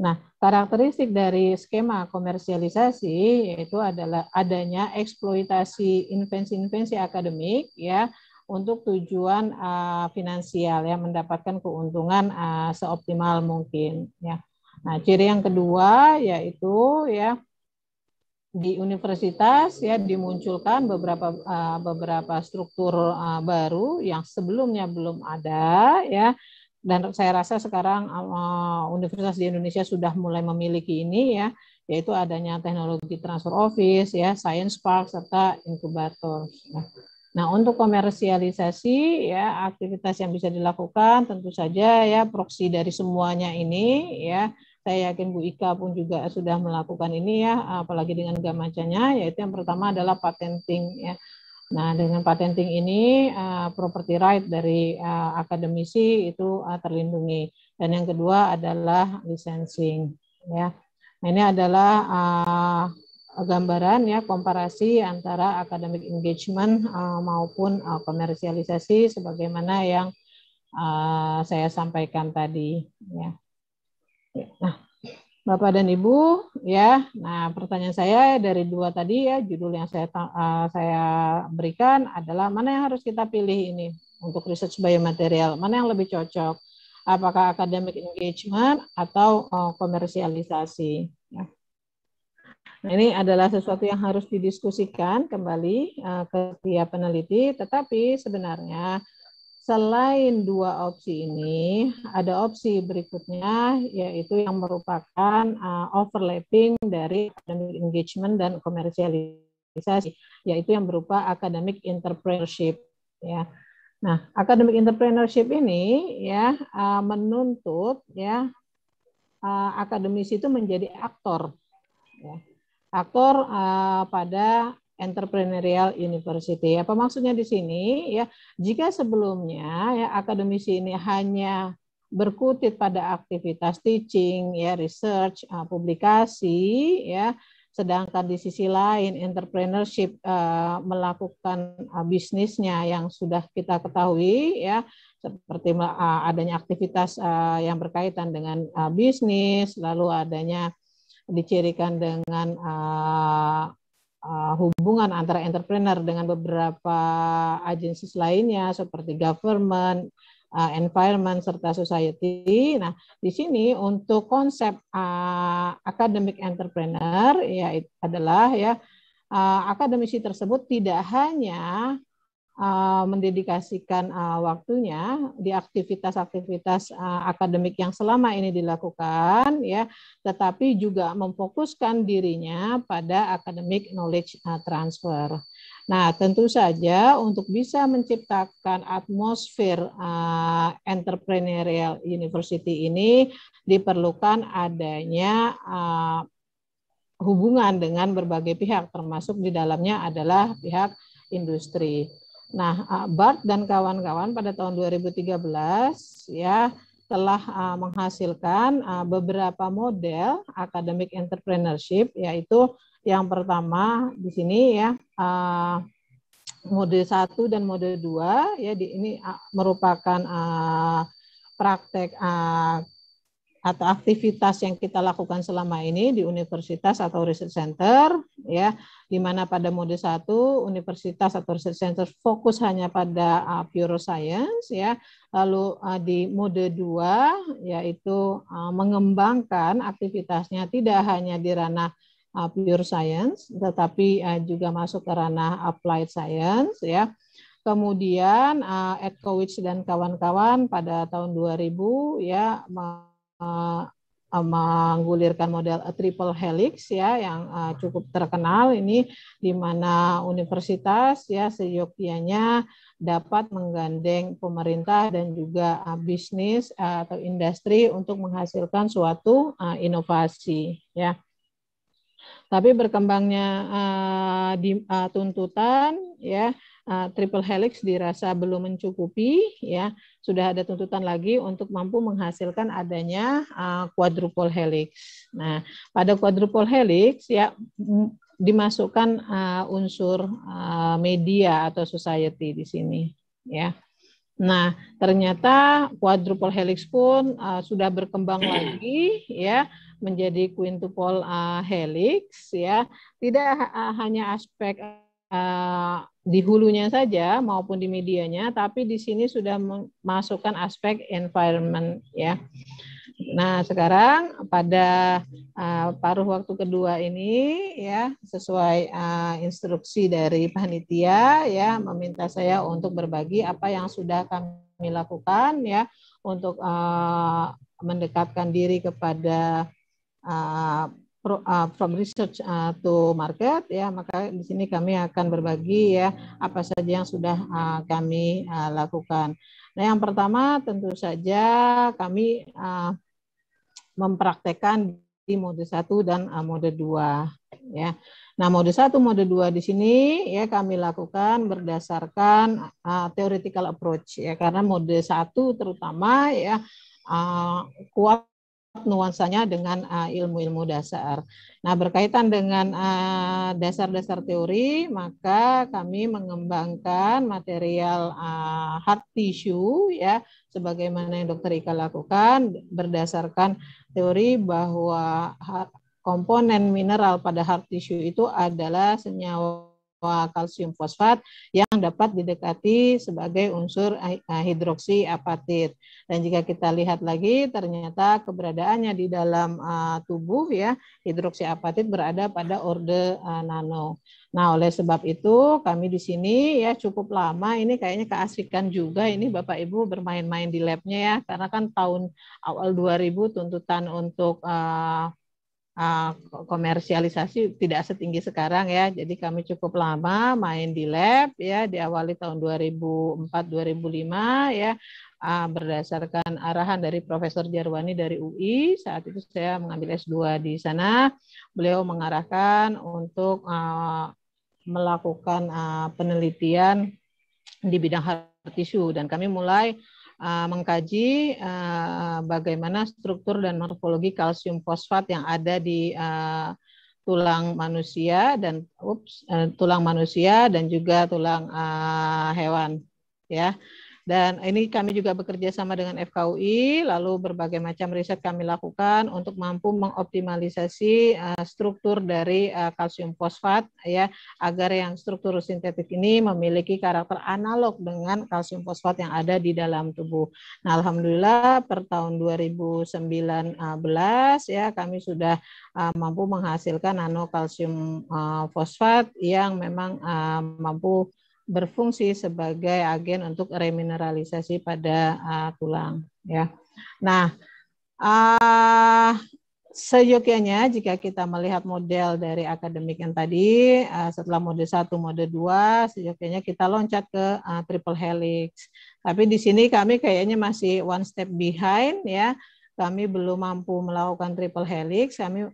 Nah, karakteristik dari skema komersialisasi yaitu adalah adanya eksploitasi invensi-invensi akademik ya untuk tujuan finansial ya, mendapatkan keuntungan seoptimal mungkin ya. Nah, ciri yang kedua yaitu ya di universitas ya dimunculkan beberapa struktur baru yang sebelumnya belum ada ya, dan saya rasa sekarang universitas di Indonesia sudah mulai memiliki ini ya, yaitu adanya teknologi transfer office ya, science park serta inkubator. Nah, untuk komersialisasi ya aktivitas yang bisa dilakukan tentu saja ya proksi dari semuanya ini ya. Saya yakin Bu Ika pun juga sudah melakukan ini ya, apalagi dengan gamacanya, yaitu yang pertama adalah patenting ya. Nah, dengan patenting ini property right dari akademisi itu terlindungi. Dan yang kedua adalah licensing ya. Nah, ini adalah gambaran ya komparasi antara academic engagement maupun komersialisasi sebagaimana yang saya sampaikan tadi ya. Nah, Bapak dan Ibu, ya. Nah, pertanyaan saya dari dua tadi ya, judul yang saya berikan adalah mana yang harus kita pilih ini untuk research biomaterial, mana yang lebih cocok, apakah academic engagement atau komersialisasi. Ya. Nah, ini adalah sesuatu yang harus didiskusikan kembali ke tiap peneliti, tetapi sebenarnya selain dua opsi ini, ada opsi berikutnya, yaitu yang merupakan overlapping dari academic engagement dan komersialisasi, yaitu yang berupa academic entrepreneurship. Ya. Nah, academic entrepreneurship ini ya menuntut ya akademisi itu menjadi aktor, ya. Aktor pada entrepreneurial university. Apa maksudnya di sini ya? Jika sebelumnya ya akademisi ini hanya berkutit pada aktivitas teaching, ya research, publikasi, ya, sedangkan di sisi lain entrepreneurship melakukan bisnisnya yang sudah kita ketahui ya, seperti adanya aktivitas yang berkaitan dengan bisnis, lalu adanya dicirikan dengan hubungan antara entrepreneur dengan beberapa agensi lainnya seperti government, environment, serta society. Nah, di sini untuk konsep academic entrepreneur ya adalah ya akademisi tersebut tidak hanya mendedikasikan waktunya di aktivitas-aktivitas akademik yang selama ini dilakukan ya, tetapi juga memfokuskan dirinya pada academic knowledge transfer. Nah, tentu saja untuk bisa menciptakan atmosfer entrepreneurial university ini diperlukan adanya hubungan dengan berbagai pihak, termasuk di dalamnya adalah pihak industri. Nah, Bart dan kawan-kawan pada tahun 2013 ya telah menghasilkan beberapa model academic entrepreneurship, yaitu yang pertama di sini ya mode 1 dan mode 2 ya ini merupakan praktek atau aktivitas yang kita lakukan selama ini di universitas atau research center ya, di mana pada mode 1 universitas atau research center fokus hanya pada pure science ya, lalu di mode 2 yaitu mengembangkan aktivitasnya tidak hanya di ranah pure science tetapi juga masuk ke ranah applied science ya. Kemudian Edkowitz dan kawan-kawan pada tahun 2000 ya menggulirkan model triple helix ya yang cukup terkenal ini, di mana universitas ya seyogyanya dapat menggandeng pemerintah dan juga bisnis atau industri untuk menghasilkan suatu inovasi ya. Tapi berkembangnya tuntutan ya, triple helix dirasa belum mencukupi ya, sudah ada tuntutan lagi untuk mampu menghasilkan adanya quadruple helix. Nah, pada quadruple helix ya dimasukkan unsur media atau society di sini ya. Nah, ternyata quadruple helix pun sudah berkembang lagi ya menjadi quintuple helix ya. Tidak hanya aspek di hulunya saja maupun di medianya, tapi di sini sudah memasukkan aspek environment ya. Nah, sekarang pada paruh waktu kedua ini ya sesuai instruksi dari panitia ya meminta saya untuk berbagi apa yang sudah kami lakukan ya untuk mendekatkan diri kepada from research to market ya, maka di sini kami akan berbagi ya apa saja yang sudah kami lakukan. Nah, yang pertama tentu saja kami mempraktekkan di mode 1 dan mode 2 ya. Nah, mode 1 mode 2 di sini ya kami lakukan berdasarkan theoretical approach ya, karena mode 1 terutama ya kuat nuansanya dengan ilmu-ilmu dasar. Nah, berkaitan dengan dasar-dasar teori, maka kami mengembangkan material hard tissue ya, sebagaimana yang Dr. Ika lakukan berdasarkan teori bahwa komponen mineral pada hard tissue itu adalah senyawa kalsium fosfat yang dapat didekati sebagai unsur hidroksi apatit. Dan jika kita lihat lagi, ternyata keberadaannya di dalam tubuh ya, hidroksi apatit berada pada orde nano. Nah, oleh sebab itu kami di sini ya cukup lama, ini kayaknya keasikan juga ini Bapak Ibu bermain-main di labnya ya, karena kan tahun awal 2000 tuntutan untuk komersialisasi tidak setinggi sekarang ya. Jadi kami cukup lama main di lab ya, diawali tahun 2004-2005 ya, berdasarkan arahan dari Profesor Jarwani dari UI. Saat itu saya mengambil S2 di sana. Beliau mengarahkan untuk melakukan penelitian di bidang hard tissue dan kami mulai mengkaji bagaimana struktur dan morfologi kalsium fosfat yang ada di tulang manusia dan juga tulang hewan ya. Dan ini kami juga bekerja sama dengan FKUI, lalu berbagai macam riset kami lakukan untuk mampu mengoptimalisasi struktur dari kalsium fosfat ya, agar yang struktur sintetik ini memiliki karakter analog dengan kalsium fosfat yang ada di dalam tubuh. Nah, alhamdulillah per tahun 2019 ya kami sudah mampu menghasilkan nano kalsium fosfat yang memang mampu berfungsi sebagai agen untuk remineralisasi pada tulang ya. Nah, seyogyanya jika kita melihat model dari akademik yang tadi, setelah mode 1, mode 2, seyogyanya kita loncat ke triple helix. Tapi di sini kami kayaknya masih one step behind ya. Kami belum mampu melakukan triple helix, kami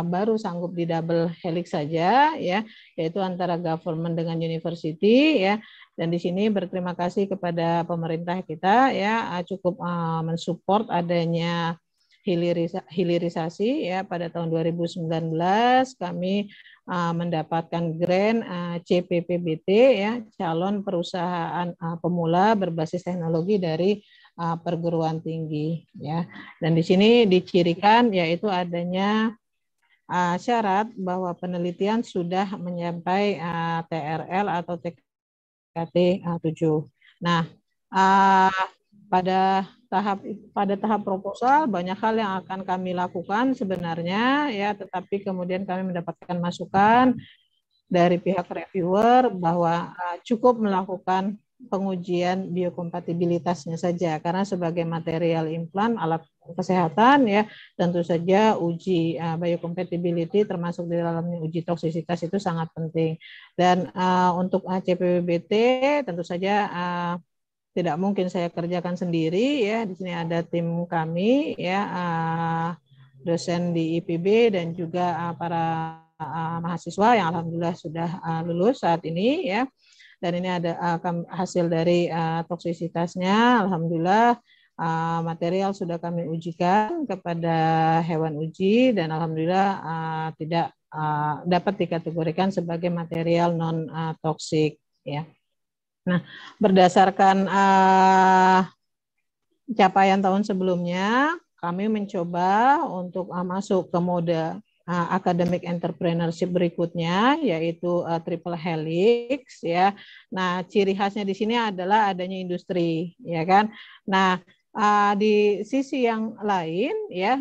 baru sanggup di double helix saja ya, yaitu antara government dengan university ya. Dan di sini berterima kasih kepada pemerintah kita ya, cukup mensupport adanya hilirisasi ya. Pada tahun 2019 kami mendapatkan grant CPPBT ya, calon perusahaan pemula berbasis teknologi dari perguruan tinggi ya. Dan di sini dicirikan yaitu adanya syarat bahwa penelitian sudah menyampai TRL atau TKT 7. Nah, pada tahap proposal banyak hal yang akan kami lakukan sebenarnya ya, tetapi kemudian kami mendapatkan masukan dari pihak reviewer bahwa cukup melakukan pengujian biokompatibilitasnya saja, karena sebagai material implan alat kesehatan ya tentu saja uji biocompatibility termasuk di dalamnya uji toksisitas itu sangat penting. Dan untuk CPBT tentu saja tidak mungkin saya kerjakan sendiri ya. Di sini ada tim kami ya, dosen di IPB dan juga para mahasiswa yang alhamdulillah sudah lulus saat ini ya. Dan ini ada hasil dari toksisitasnya, alhamdulillah material sudah kami ujikan kepada hewan uji dan alhamdulillah tidak dapat dikategorikan sebagai material non toksik ya. Nah, berdasarkan capaian tahun sebelumnya, kami mencoba untuk masuk ke mode academic entrepreneurship berikutnya, yaitu triple helix ya. Nah, ciri khasnya di sini adalah adanya industri, ya kan. Nah, di sisi yang lain ya,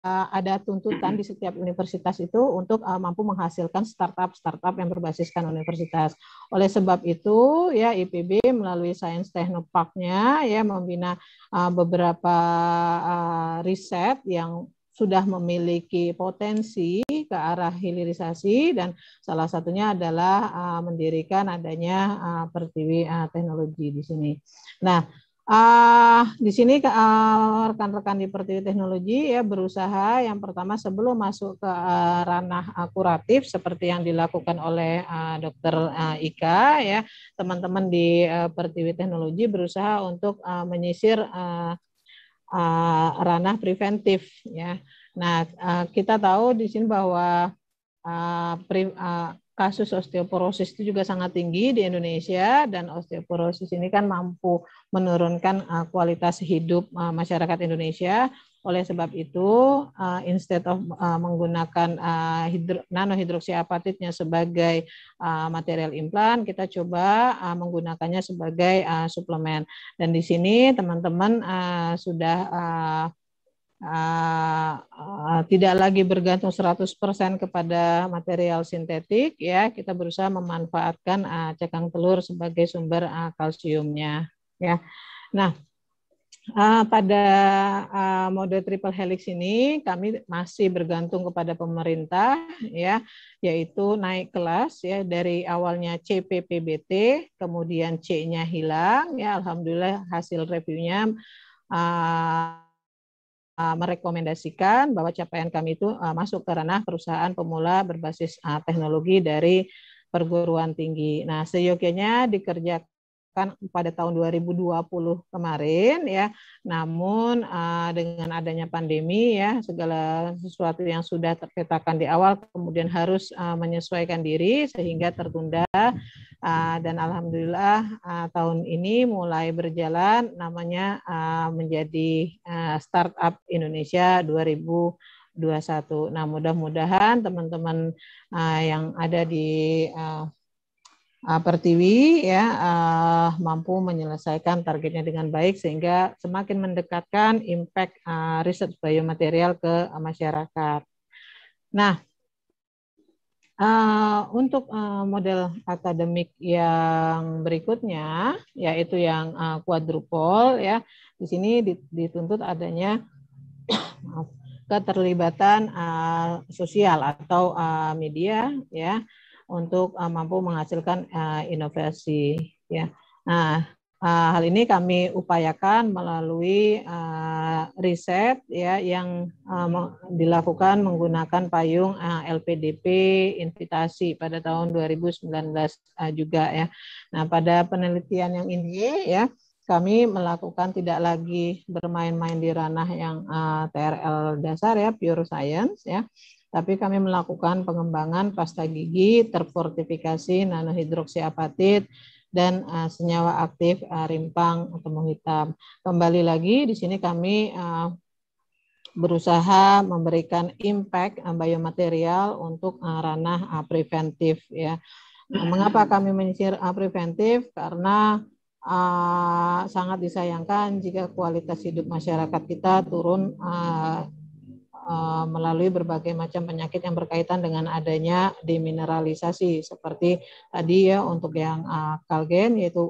ada tuntutan di setiap universitas itu untuk mampu menghasilkan startup yang berbasiskan universitas. Oleh sebab itu ya IPB melalui Science Technopark-nya ya membina beberapa riset yang sudah memiliki potensi ke arah hilirisasi, dan salah satunya adalah mendirikan adanya Pertiwi Teknologi di sini. Nah, di sini rekan-rekan di Pertiwi Teknologi ya berusaha yang pertama sebelum masuk ke ranah kuratif seperti yang dilakukan oleh Dr. Ika ya, teman-teman di Pertiwi Teknologi berusaha untuk menyisir ranah preventif ya. Nah, kita tahu di sini bahwa kasus osteoporosis itu juga sangat tinggi di Indonesia, dan osteoporosis ini kan mampu menurunkan kualitas hidup masyarakat Indonesia. Oleh sebab itu, instead of menggunakan nanohidroksiapatitnya sebagai material implan, kita coba menggunakannya sebagai suplemen. Dan di sini teman-teman sudah tidak lagi bergantung 100% kepada material sintetik ya, kita berusaha memanfaatkan cekang telur sebagai sumber kalsiumnya ya. Nah, pada mode triple helix ini kami masih bergantung kepada pemerintah ya, yaitu naik kelas ya, dari awalnya CPPBT kemudian C-nya hilang ya, alhamdulillah hasil reviewnya merekomendasikan bahwa capaian kami itu masuk ke ranah perusahaan pemula berbasis teknologi dari perguruan tinggi. Nah, seyogyanya dikerjakan pada tahun 2020 kemarin ya. Namun dengan adanya pandemi ya, segala sesuatu yang sudah terpetakan di awal kemudian harus menyesuaikan diri sehingga tertunda. Dan alhamdulillah tahun ini mulai berjalan namanya menjadi Startup Indonesia 2021. Nah, mudah-mudahan teman-teman yang ada di Pertiwi ya mampu menyelesaikan targetnya dengan baik sehingga semakin mendekatkan impact riset biomaterial ke masyarakat. Nah, untuk model akademik yang berikutnya, yaitu yang quadruple ya, di sini dituntut adanya keterlibatan sosial atau media ya untuk mampu menghasilkan inovasi ya. Nah, hal ini kami upayakan melalui riset ya yang dilakukan menggunakan payung LPDP invitasi pada tahun 2019 juga ya. Nah, pada penelitian yang ini ya kami melakukan tidak lagi bermain-main di ranah yang TRL dasar ya, pure science ya. Tapi kami melakukan pengembangan pasta gigi terfortifikasi nanohidroksiapatit dan senyawa aktif rimpang temu hitam. Kembali lagi di sini kami berusaha memberikan impact biomaterial untuk ranah preventif ya. Nah, mengapa kami menyisir preventif? Karena sangat disayangkan jika kualitas hidup masyarakat kita turun melalui berbagai macam penyakit yang berkaitan dengan adanya demineralisasi seperti tadi ya untuk yang kalgen yaitu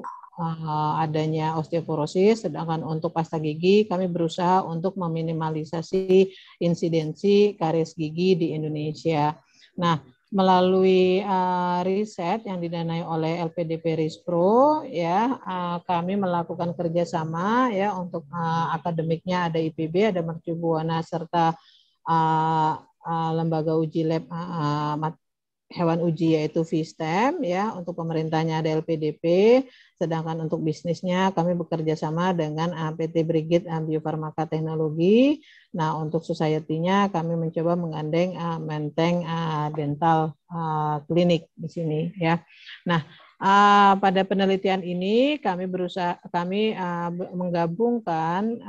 adanya osteoporosis, sedangkan untuk pasta gigi kami berusaha untuk meminimalisasi insidensi karies gigi di Indonesia. Nah, melalui riset yang didanai oleh LPDP Rispro ya kami melakukan kerjasama ya untuk akademiknya ada IPB, ada Mercu Buana serta lembaga uji lab hewan uji yaitu VSTEM ya, untuk pemerintahnya ada LPDP, sedangkan untuk bisnisnya kami bekerja sama dengan PT Brigit Biofarmaka Teknologi. Nah, untuk society-nya kami mencoba menggandeng Menteng Dental Clinic di sini ya. Nah, Pada penelitian ini kami menggabungkan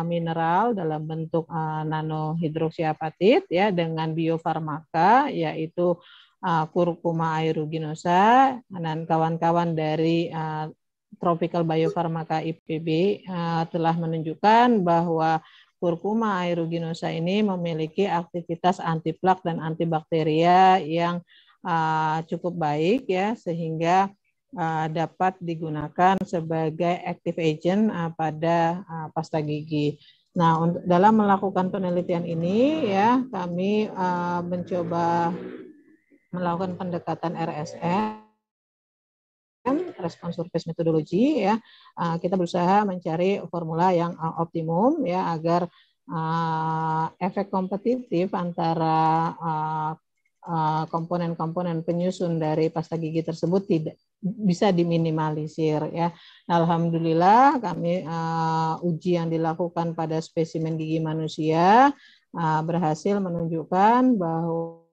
mineral dalam bentuk nanohidroksiapatit ya dengan biofarmaka yaitu Curcuma aeruginosa dan kawan-kawan dari Tropical Biofarmaka IPB telah menunjukkan bahwa Curcuma aeruginosa ini memiliki aktivitas antiplak dan antibakteria yang cukup baik ya sehingga dapat digunakan sebagai active agent pada pasta gigi. Nah, dalam melakukan penelitian ini ya kami mencoba melakukan pendekatan RSM, respon surface methodology ya. Kita berusaha mencari formula yang optimum ya agar efek kompetitif antara komponen-komponen penyusun dari pasta gigi tersebut tidak bisa diminimalisir ya. Alhamdulillah kami uji yang dilakukan pada spesimen gigi manusia berhasil menunjukkan bahwa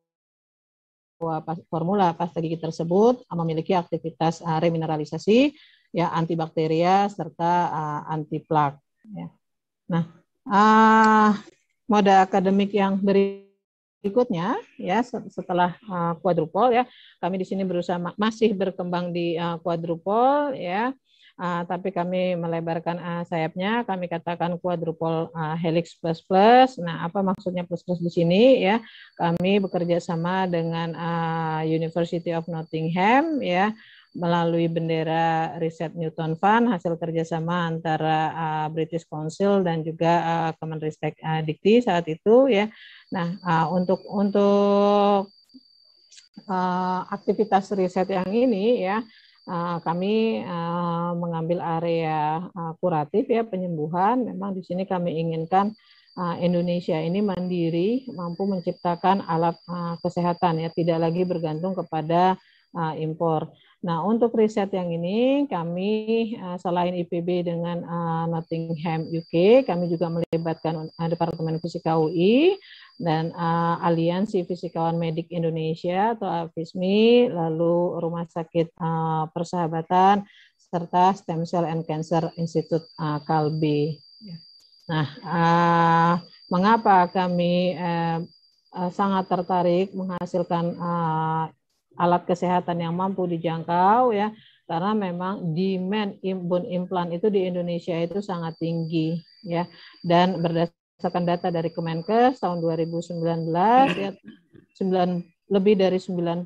formula pasta gigi tersebut memiliki aktivitas remineralisasi ya antibakteria serta anti plak ya. Nah, mode akademik yang berikutnya ya setelah quadrupole ya kami di sini berusaha masih berkembang di quadrupole ya tapi kami melebarkan sayapnya, kami katakan quadrupole helix plus plus. Nah, apa maksudnya plus plus di sini ya? Kami bekerja sama dengan University of Nottingham ya melalui bendera riset Newton Fund hasil kerjasama antara British Council dan juga Kemenristek Dikti saat itu ya. Nah, untuk aktivitas riset yang ini ya kami mengambil area kuratif ya penyembuhan. Memang di sini kami inginkan Indonesia ini mandiri, mampu menciptakan alat kesehatan ya, tidak lagi bergantung kepada impor. Nah, untuk riset yang ini kami selain IPB dengan Nottingham UK, kami juga melibatkan Departemen Fisika UI dan Aliansi Fisikawan Medik Indonesia atau AFISMI, lalu Rumah Sakit Persahabatan serta Stem Cell and Cancer Institute Kalbe. Nah, mengapa kami sangat tertarik menghasilkan alat kesehatan yang mampu dijangkau ya, karena memang demand bone implant itu di Indonesia itu sangat tinggi ya, dan berdasarkan data dari Kemenkes tahun 2019 ya lebih dari 90%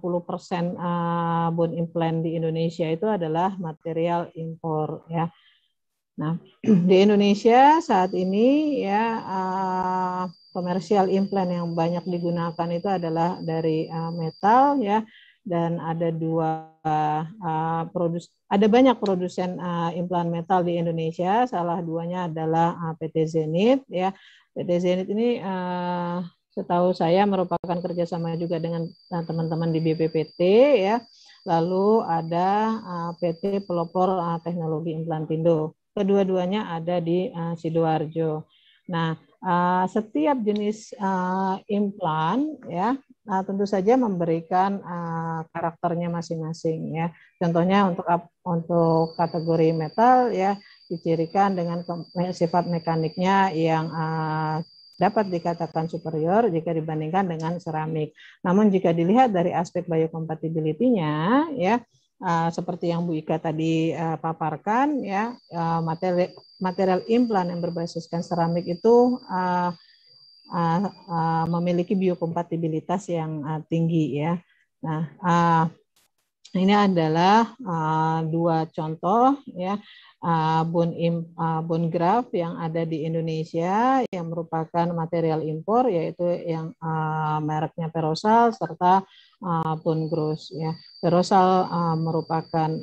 bone implant di Indonesia itu adalah material impor ya. Nah, di Indonesia saat ini ya komersial implant yang banyak digunakan itu adalah dari metal ya, dan ada ada banyak produsen implan metal di Indonesia. Salah duanya adalah PT Zenith ya. PT Zenith ini setahu saya merupakan kerjasama juga dengan teman-teman di BPPT ya. Lalu ada PT Pelopor Teknologi Implantindo. Kedua-duanya ada di Sidoarjo. Nah, setiap jenis implan ya tentu saja memberikan karakternya masing-masing ya. Contohnya untuk kategori metal ya dicirikan dengan sifat mekaniknya yang dapat dikatakan superior jika dibandingkan dengan seramik. Namun jika dilihat dari aspek biocompatibility-nya ya seperti yang Bu Ika tadi paparkan ya, material implan yang berbasiskan seramik itu memiliki biokompatibilitas yang tinggi ya. Nah, ini adalah dua contoh ya bone graft yang ada di Indonesia yang merupakan material impor, yaitu yang mereknya Perosal serta bone growth ya. Perosal merupakan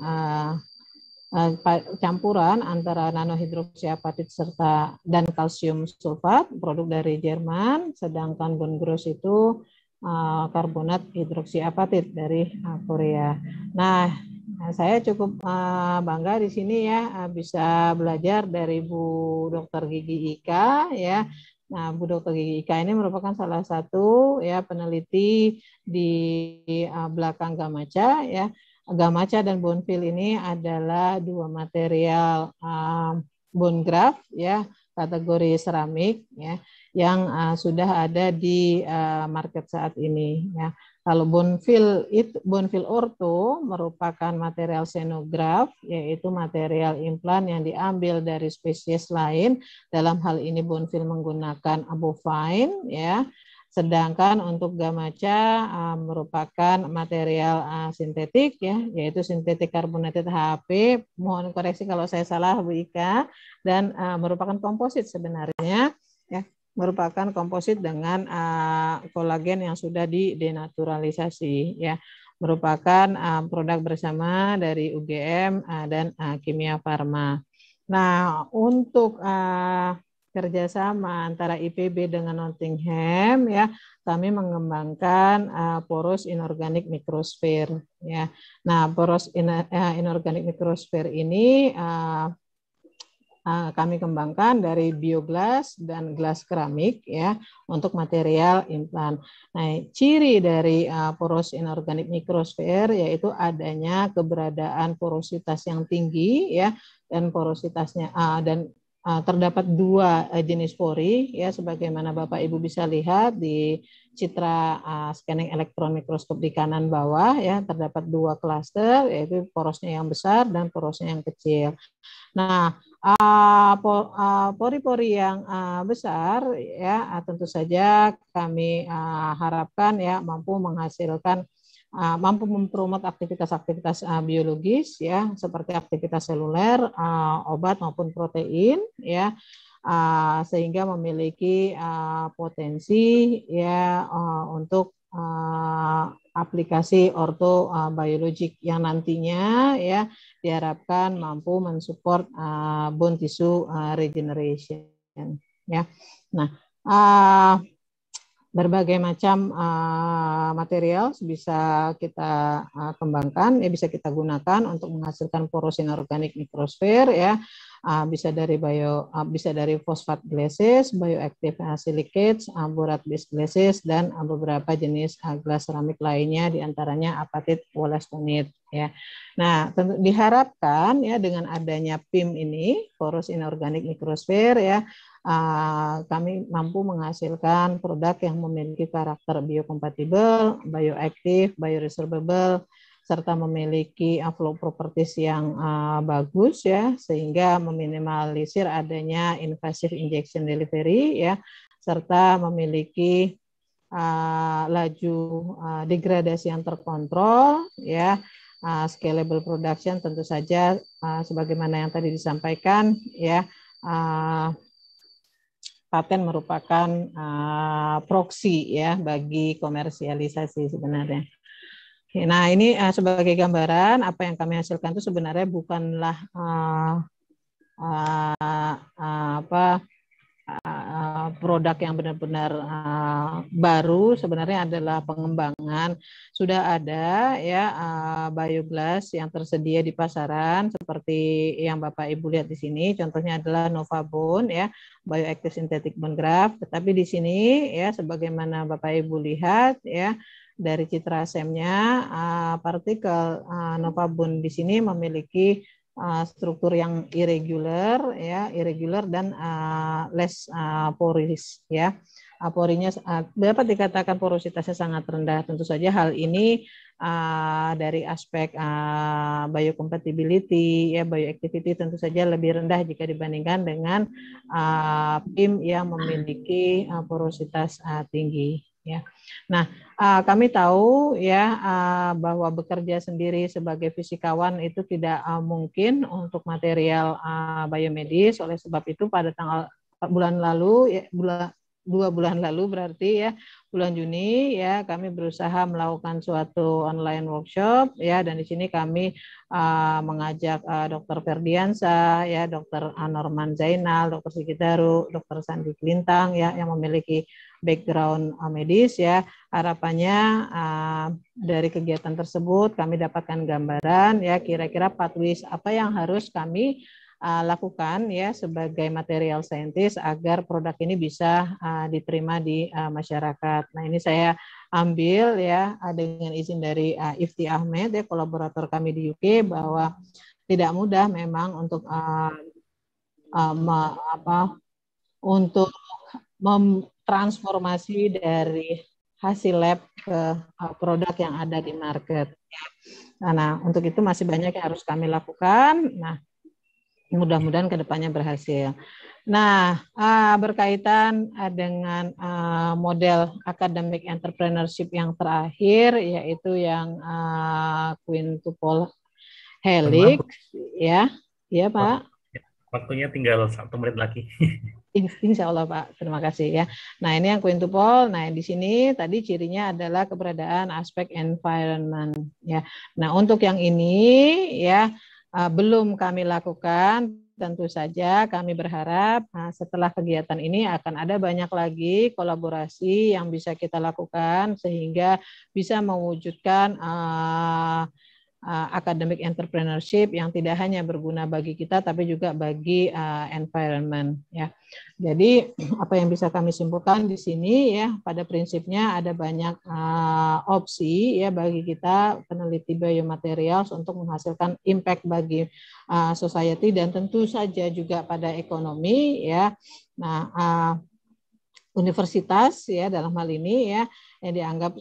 campuran antara nanohidroksiapatit serta dan kalsium sulfat, produk dari Jerman, sedangkan bone growth itu karbonat hidroksiapatit dari Korea. Nah, saya cukup bangga di sini ya bisa belajar dari Bu Dr. Gigi Ika ya. Nah, Bu Dr. Gigi Ika ini merupakan salah satu ya peneliti di belakang Gamaca ya. Gamaca dan Bonfil ini adalah dua material bone graft ya, kategori seramik ya, yang sudah ada di market saat ini ya. Kalau Bonfil ortho merupakan material xenograft, yaitu material implan yang diambil dari spesies lain. Dalam hal ini Bonfil menggunakan bovine ya. Sedangkan untuk Gamaca merupakan material sintetik ya, yaitu sintetik carbonated HAP. Mohon koreksi kalau saya salah Bu Ika, dan merupakan komposit sebenarnya ya, merupakan komposit dengan kolagen yang sudah didenaturalisasi ya. Merupakan produk bersama dari UGM dan Kimia Farma. Nah, untuk kerjasama antara IPB dengan Nottingham ya, kami mengembangkan poros inorganik microsphere ya. Nah, poros inorganik microsphere ini kami kembangkan dari bioglas dan gelas keramik ya untuk material implan. Nah, ciri dari poros inorganik microsphere yaitu adanya keberadaan porositas yang tinggi ya, dan porositasnya terdapat dua jenis pori ya, sebagaimana Bapak Ibu bisa lihat di citra scanning elektron mikroskop di kanan bawah ya, terdapat dua klaster, yaitu porosnya yang besar dan porosnya yang kecil. Nah, pori-pori yang besar ya tentu saja kami harapkan ya mampu menghasilkan, mampu mempromot aktivitas-aktivitas biologis ya, seperti aktivitas seluler, obat maupun protein ya, sehingga memiliki potensi ya untuk aplikasi ortobiologik yang nantinya ya diharapkan mampu mensupport bone tissue regeneration ya. Nah, berbagai macam material bisa kita kembangkan ya, bisa kita gunakan untuk menghasilkan poros inorganik microsphere ya. Bisa dari fosfat glasses, bioactive silicates, borat based glasses, dan beberapa jenis gelas seramik lainnya, diantaranya apatit wollastonite ya. Nah, tentu diharapkan ya dengan adanya PIM ini, poros inorganik microsphere ya, kami mampu menghasilkan produk yang memiliki karakter biokompatibel, bioaktif, bioresorbable, serta memiliki flow properties yang bagus ya, sehingga meminimalisir adanya invasive injection delivery ya, serta memiliki laju degradasi yang terkontrol ya, scalable production tentu saja sebagaimana yang tadi disampaikan ya. Paten merupakan proksi ya bagi komersialisasi sebenarnya. Nah, ini sebagai gambaran apa yang kami hasilkan itu sebenarnya bukanlah produk yang benar-benar baru, sebenarnya adalah pengembangan. Sudah ada ya bioglas yang tersedia di pasaran seperti yang Bapak Ibu lihat di sini, contohnya adalah Novabone ya, bioactive synthetic bone graft. Tetapi di sini ya sebagaimana Bapak Ibu lihat ya dari citra SEM-nya, partikel Novabone di sini memiliki struktur yang irregular ya, irregular dan less porous ya. Porinya dapat dikatakan porositasnya sangat rendah. Tentu saja hal ini dari aspek biocompatibility ya, bioactivity tentu saja lebih rendah jika dibandingkan dengan PIM yang memiliki porositas tinggi ya. Nah, kami tahu ya bahwa bekerja sendiri sebagai fisikawan itu tidak mungkin untuk material biomedis. Oleh sebab itu pada bulan lalu ya, 2 bulan lalu berarti ya, bulan Juni ya, kami berusaha melakukan suatu online workshop ya, dan di sini kami mengajak Dr. Ferdiansa ya, Dr. Norman Zainal, Dr. Sigit Daru, Dr. Sandi Klintang ya, yang memiliki background medis ya. Harapannya dari kegiatan tersebut kami dapatkan gambaran ya, kira-kira pathways apa yang harus kami lakukan ya sebagai material scientist agar produk ini bisa diterima di masyarakat. Nah, ini saya ambil ya dengan izin dari Ifti Ahmed ya, kolaborator kami di UK, bahwa tidak mudah memang untuk untuk memtransformasi dari hasil lab ke produk yang ada di market. Nah, untuk itu masih banyak yang harus kami lakukan. Nah, mudah-mudahan kedepannya berhasil. Nah, berkaitan dengan model academic entrepreneurship yang terakhir, yaitu yang quintuple helix, ya Pak. Waktunya tinggal 1 menit lagi. Insya Allah Pak, terima kasih ya. Nah, ini yang quintuple. Nah, di sini tadi cirinya adalah keberadaan aspek environment ya. Nah, untuk yang ini ya belum kami lakukan. Tentu saja kami berharap setelah kegiatan ini akan ada banyak lagi kolaborasi yang bisa kita lakukan sehingga bisa mewujudkan academic entrepreneurship yang tidak hanya berguna bagi kita tapi juga bagi environment ya. Jadi apa yang bisa kami simpulkan di sini ya, pada prinsipnya ada banyak opsi ya bagi kita peneliti biomaterials untuk menghasilkan impact bagi society dan tentu saja juga pada ekonomi ya. Nah, universitas ya dalam hal ini ya yang dianggap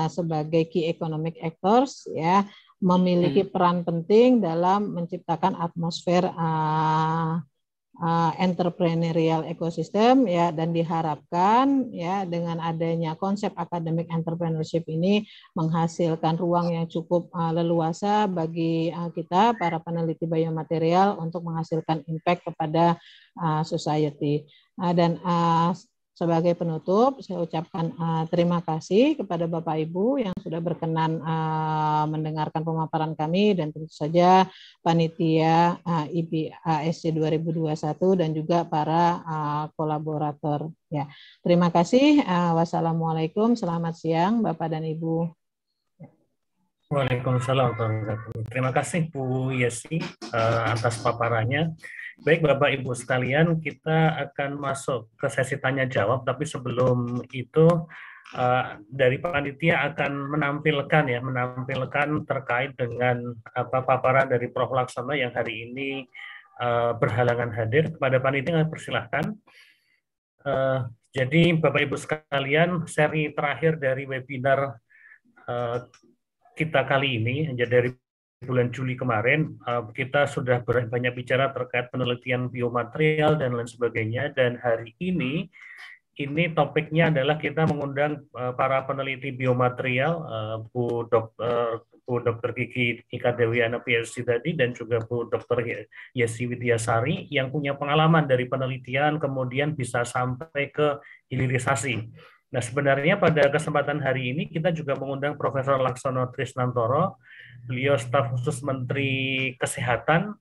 sebagai key economic actors ya memiliki peran penting dalam menciptakan atmosfer entrepreneurial ekosistem ya, dan diharapkan ya dengan adanya konsep academic entrepreneurship ini menghasilkan ruang yang cukup leluasa bagi kita para peneliti biomaterial untuk menghasilkan impact kepada society. Dan sebagai penutup, saya ucapkan terima kasih kepada Bapak Ibu yang sudah berkenan mendengarkan pemaparan kami dan tentu saja panitia IPASC 2021 dan juga para kolaborator. Ya, terima kasih. Wassalamualaikum. Selamat siang, Bapak dan Ibu. Waalaikumsalam. Terima kasih Bu Yesi atas paparannya. Baik Bapak Ibu sekalian, kita akan masuk ke sesi tanya jawab, tapi sebelum itu dari panitia akan menampilkan terkait dengan paparan dari Prof. Laksono yang hari ini berhalangan hadir. Kepada panitia persilahkan. Jadi Bapak Ibu sekalian, seri terakhir dari webinar kita kali ini, dari bulan Juli kemarin, kita sudah banyak bicara terkait penelitian biomaterial dan lain sebagainya, dan hari ini topiknya adalah kita mengundang para peneliti biomaterial, Bu Dr. Gigi Ika Dewiana PhD tadi, dan juga Bu Dr. Yesi Widyasari yang punya pengalaman dari penelitian kemudian bisa sampai ke hilirisasi. Nah, sebenarnya pada kesempatan hari ini kita juga mengundang Profesor Laksono Trisnantoro. Beliau staf khusus Menteri Kesehatan,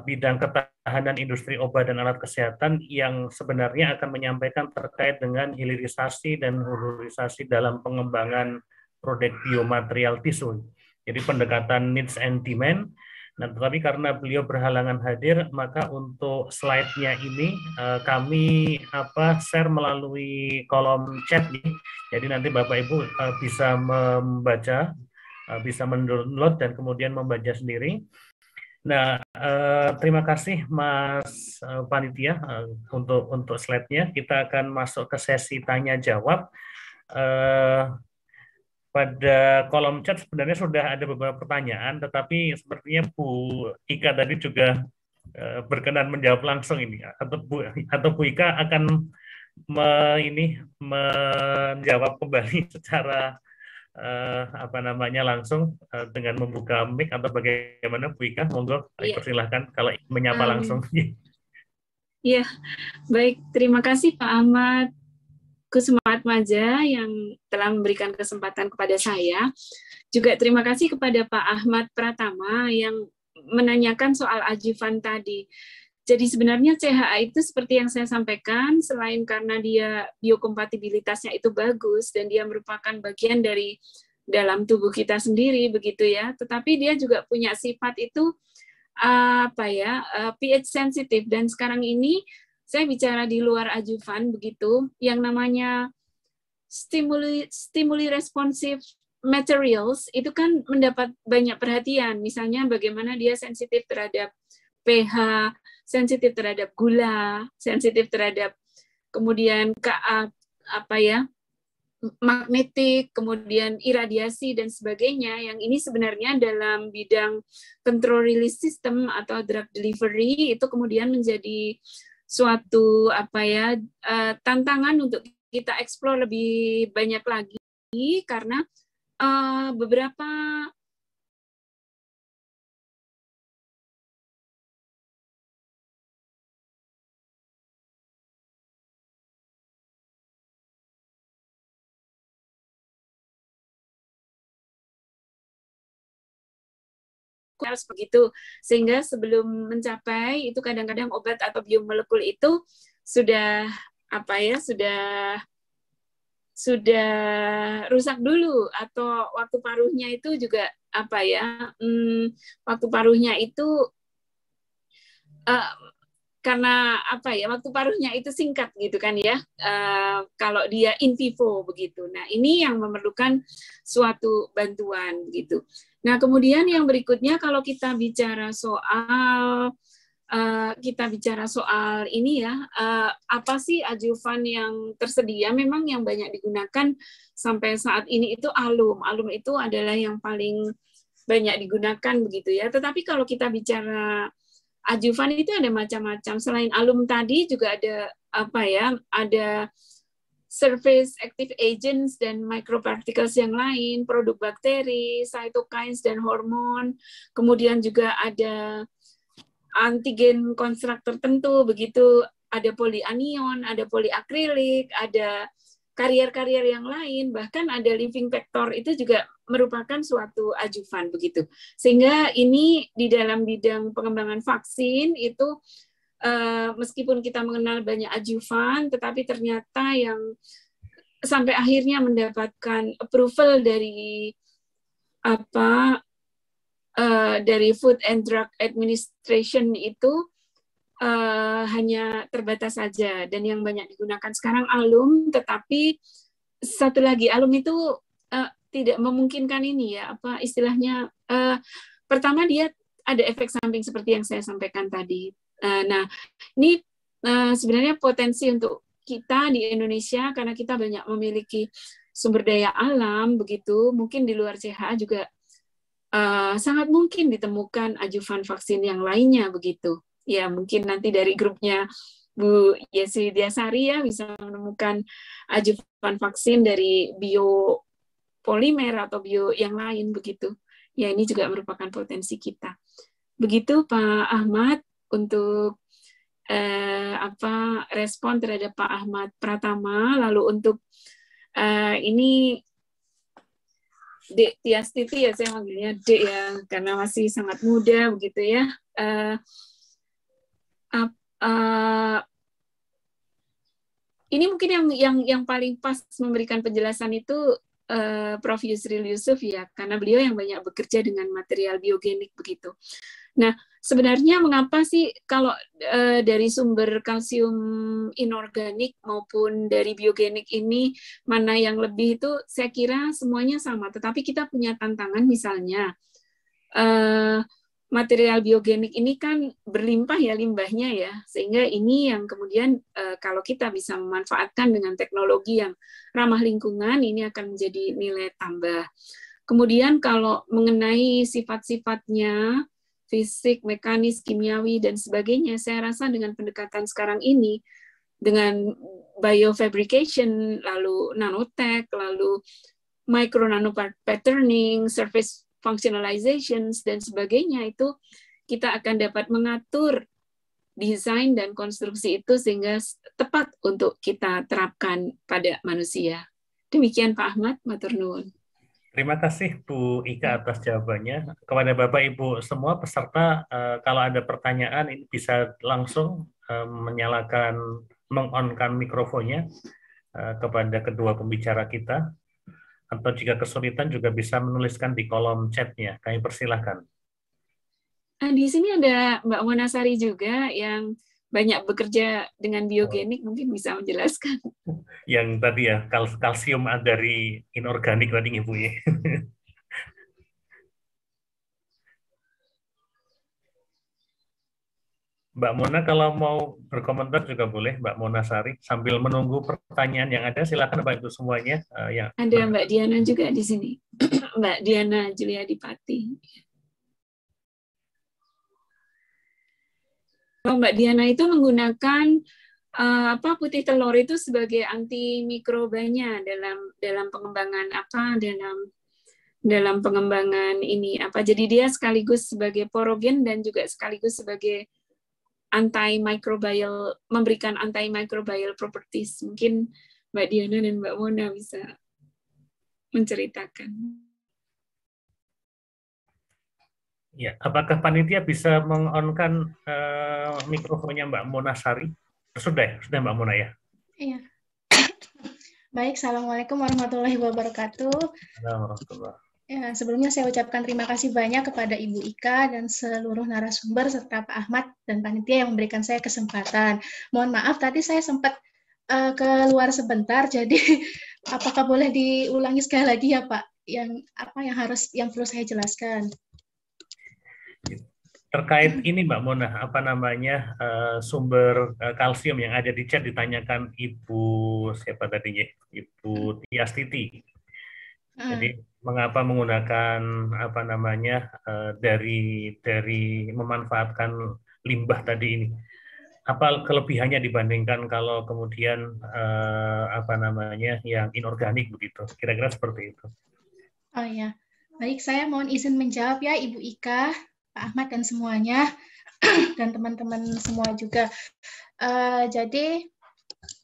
bidang ketahanan industri obat dan alat kesehatan, yang sebenarnya akan menyampaikan terkait dengan hilirisasi dan hulurisasi dalam pengembangan produk biomaterial tisu. Jadi pendekatan needs and demand. Nah, tetapi karena beliau berhalangan hadir, maka untuk slide-nya ini kami share melalui kolom chat. Jadi nanti Bapak Ibu bisa membaca, bisa mendownload dan kemudian membaca sendiri. Nah, terima kasih Mas Panitia untuk slide-nya. Kita akan masuk ke sesi tanya jawab. Pada kolom chat sebenarnya sudah ada beberapa pertanyaan, tetapi sepertinya Bu Ika tadi juga berkenan menjawab langsung ini, atau Bu Ika akan menjawab kembali secara langsung dengan membuka mic, atau bagaimana Bu Ika? Monggo persilahkan kalau menyapa langsung. Iya, baik, terima kasih Pak Ahmad Kussumaatmadja yang telah memberikan kesempatan kepada saya. Juga terima kasih kepada Pak Ahmad Pratama yang menanyakan soal adjuvan tadi. Jadi sebenarnya CHA itu seperti yang saya sampaikan, selain karena dia biokompatibilitasnya itu bagus dan dia merupakan bagian dari dalam tubuh kita sendiri begitu ya, tetapi dia juga punya sifat itu pH sensitif, dan sekarang ini saya bicara di luar adjuvan begitu, yang namanya stimuli responsive materials itu kan mendapat banyak perhatian, misalnya bagaimana dia sensitif terhadap pH, sensitif terhadap gula, sensitif terhadap kemudian magnetik, kemudian iradiasi dan sebagainya, yang ini sebenarnya dalam bidang control release system atau drug delivery itu kemudian menjadi suatu tantangan untuk kita eksplor lebih banyak lagi, karena beberapa harus begitu, sehingga sebelum mencapai itu kadang-kadang obat atau biomolekul itu sudah sudah rusak dulu, atau waktu paruhnya itu juga waktu paruhnya itu karena waktu paruhnya itu singkat gitu kan ya, kalau dia in vivo begitu. Nah, ini yang memerlukan suatu bantuan gitu. Nah, kemudian yang berikutnya kalau kita bicara soal ini ya, apa sih adjuvan yang tersedia? Memang yang banyak digunakan sampai saat ini itu alum. Alum itu adalah yang paling banyak digunakan begitu ya. Tetapi kalau kita bicara adjuvan itu ada macam-macam. Selain alum tadi juga ada ada surface active agents dan microparticles yang lain, produk bakteri, cytokines dan hormon. Kemudian juga ada antigen konstruk tertentu begitu, ada polyanion, ada polyakrilik, ada karier-karier yang lain, bahkan ada living vector, itu juga merupakan suatu adjuvan begitu. Sehingga ini di dalam bidang pengembangan vaksin itu meskipun kita mengenal banyak adjuvan, tetapi ternyata yang sampai akhirnya mendapatkan approval dari dari Food and Drug Administration itu hanya terbatas saja, dan yang banyak digunakan sekarang alum. Tetapi satu lagi, alum itu tidak memungkinkan ini ya, istilahnya, pertama dia ada efek samping seperti yang saya sampaikan tadi. Nah, ini sebenarnya potensi untuk kita di Indonesia, karena kita banyak memiliki sumber daya alam begitu, mungkin di luar CHA juga sangat mungkin ditemukan adjuvan vaksin yang lainnya begitu. Ya, mungkin nanti dari grupnya Bu Yesi Diasari ya bisa menemukan adjuvan vaksin dari biopolimer atau bio yang lain begitu. Ya, ini juga merupakan potensi kita. Begitu Pak Ahmad untuk respon terhadap Pak Ahmad Pratama. Lalu untuk ini Dek Tiastiti ya, saya manggilnya Dek ya, karena masih sangat muda begitu ya. Ini mungkin yang paling pas memberikan penjelasan itu Prof. Yusril Yusuf ya, karena beliau yang banyak bekerja dengan material biogenik begitu. Nah, sebenarnya mengapa sih kalau dari sumber kalsium inorganik maupun dari biogenik ini mana yang lebih, itu saya kira semuanya sama, tetapi kita punya tantangan, misalnya material biogenik ini kan berlimpah ya limbahnya ya, sehingga ini yang kemudian kalau kita bisa memanfaatkan dengan teknologi yang ramah lingkungan, ini akan menjadi nilai tambah. Kemudian kalau mengenai sifat-sifatnya, fisik, mekanis, kimiawi, dan sebagainya, saya rasa dengan pendekatan sekarang ini, dengan biofabrication, lalu nanotech, lalu micro nano patterning, surface functionalizations, dan sebagainya, itu kita akan dapat mengatur desain dan konstruksi itu sehingga tepat untuk kita terapkan pada manusia. Demikian Pak Ahmad, matur nuwun. Terima kasih Bu Ika atas jawabannya. Kepada Bapak Ibu semua peserta, kalau ada pertanyaan ini bisa langsung meng-on-kan mikrofonnya kepada kedua pembicara kita. Atau jika kesulitan juga bisa menuliskan di kolom chatnya. Kami persilahkan. Di sini ada Mbak Monasari juga yang banyak bekerja dengan biogenik, mungkin bisa menjelaskan. Yang tadi ya, kalsium dari inorganik tadi Ibu ya. Mbak Mona kalau mau berkomentar juga boleh, Mbak Mona Sari. Sambil menunggu pertanyaan yang ada, silakan Bapak Ibu semuanya. Ada Mbak Diana juga di sini, Mbak Diana Julia Dipati. Mbak Diana itu menggunakan putih telur itu sebagai antimikrobanya dalam pengembangan dalam pengembangan ini Jadi dia sekaligus sebagai porogen dan juga sekaligus sebagai antimicrobial, memberikan antimicrobial properties. Mungkin Mbak Diana dan Mbak Mona bisa menceritakan. Ya, apakah panitia bisa meng-on-kan mikrofonnya Mbak Mona Sari? Sudah Mbak Mona ya? Iya. Baik, Assalamualaikum warahmatullahi wabarakatuh. Ya, sebelumnya saya ucapkan terima kasih banyak kepada Ibu Ika dan seluruh narasumber serta Pak Ahmad dan panitia yang memberikan saya kesempatan. Mohon maaf tadi saya sempat keluar sebentar, jadi apakah boleh diulangi sekali lagi ya Pak? Yang perlu saya jelaskan? Terkait ini Mbak Mona, sumber kalsium yang ada di chat ditanyakan Ibu siapa tadinya? Ibu Tiastiti. Jadi mengapa menggunakan dari memanfaatkan limbah tadi ini? Apa kelebihannya dibandingkan kalau kemudian yang inorganik begitu? Kira-kira seperti itu. Oh ya, baik, saya mohon izin menjawab ya Ibu Ika, Pak Ahmad dan semuanya dan teman-teman semua juga. Jadi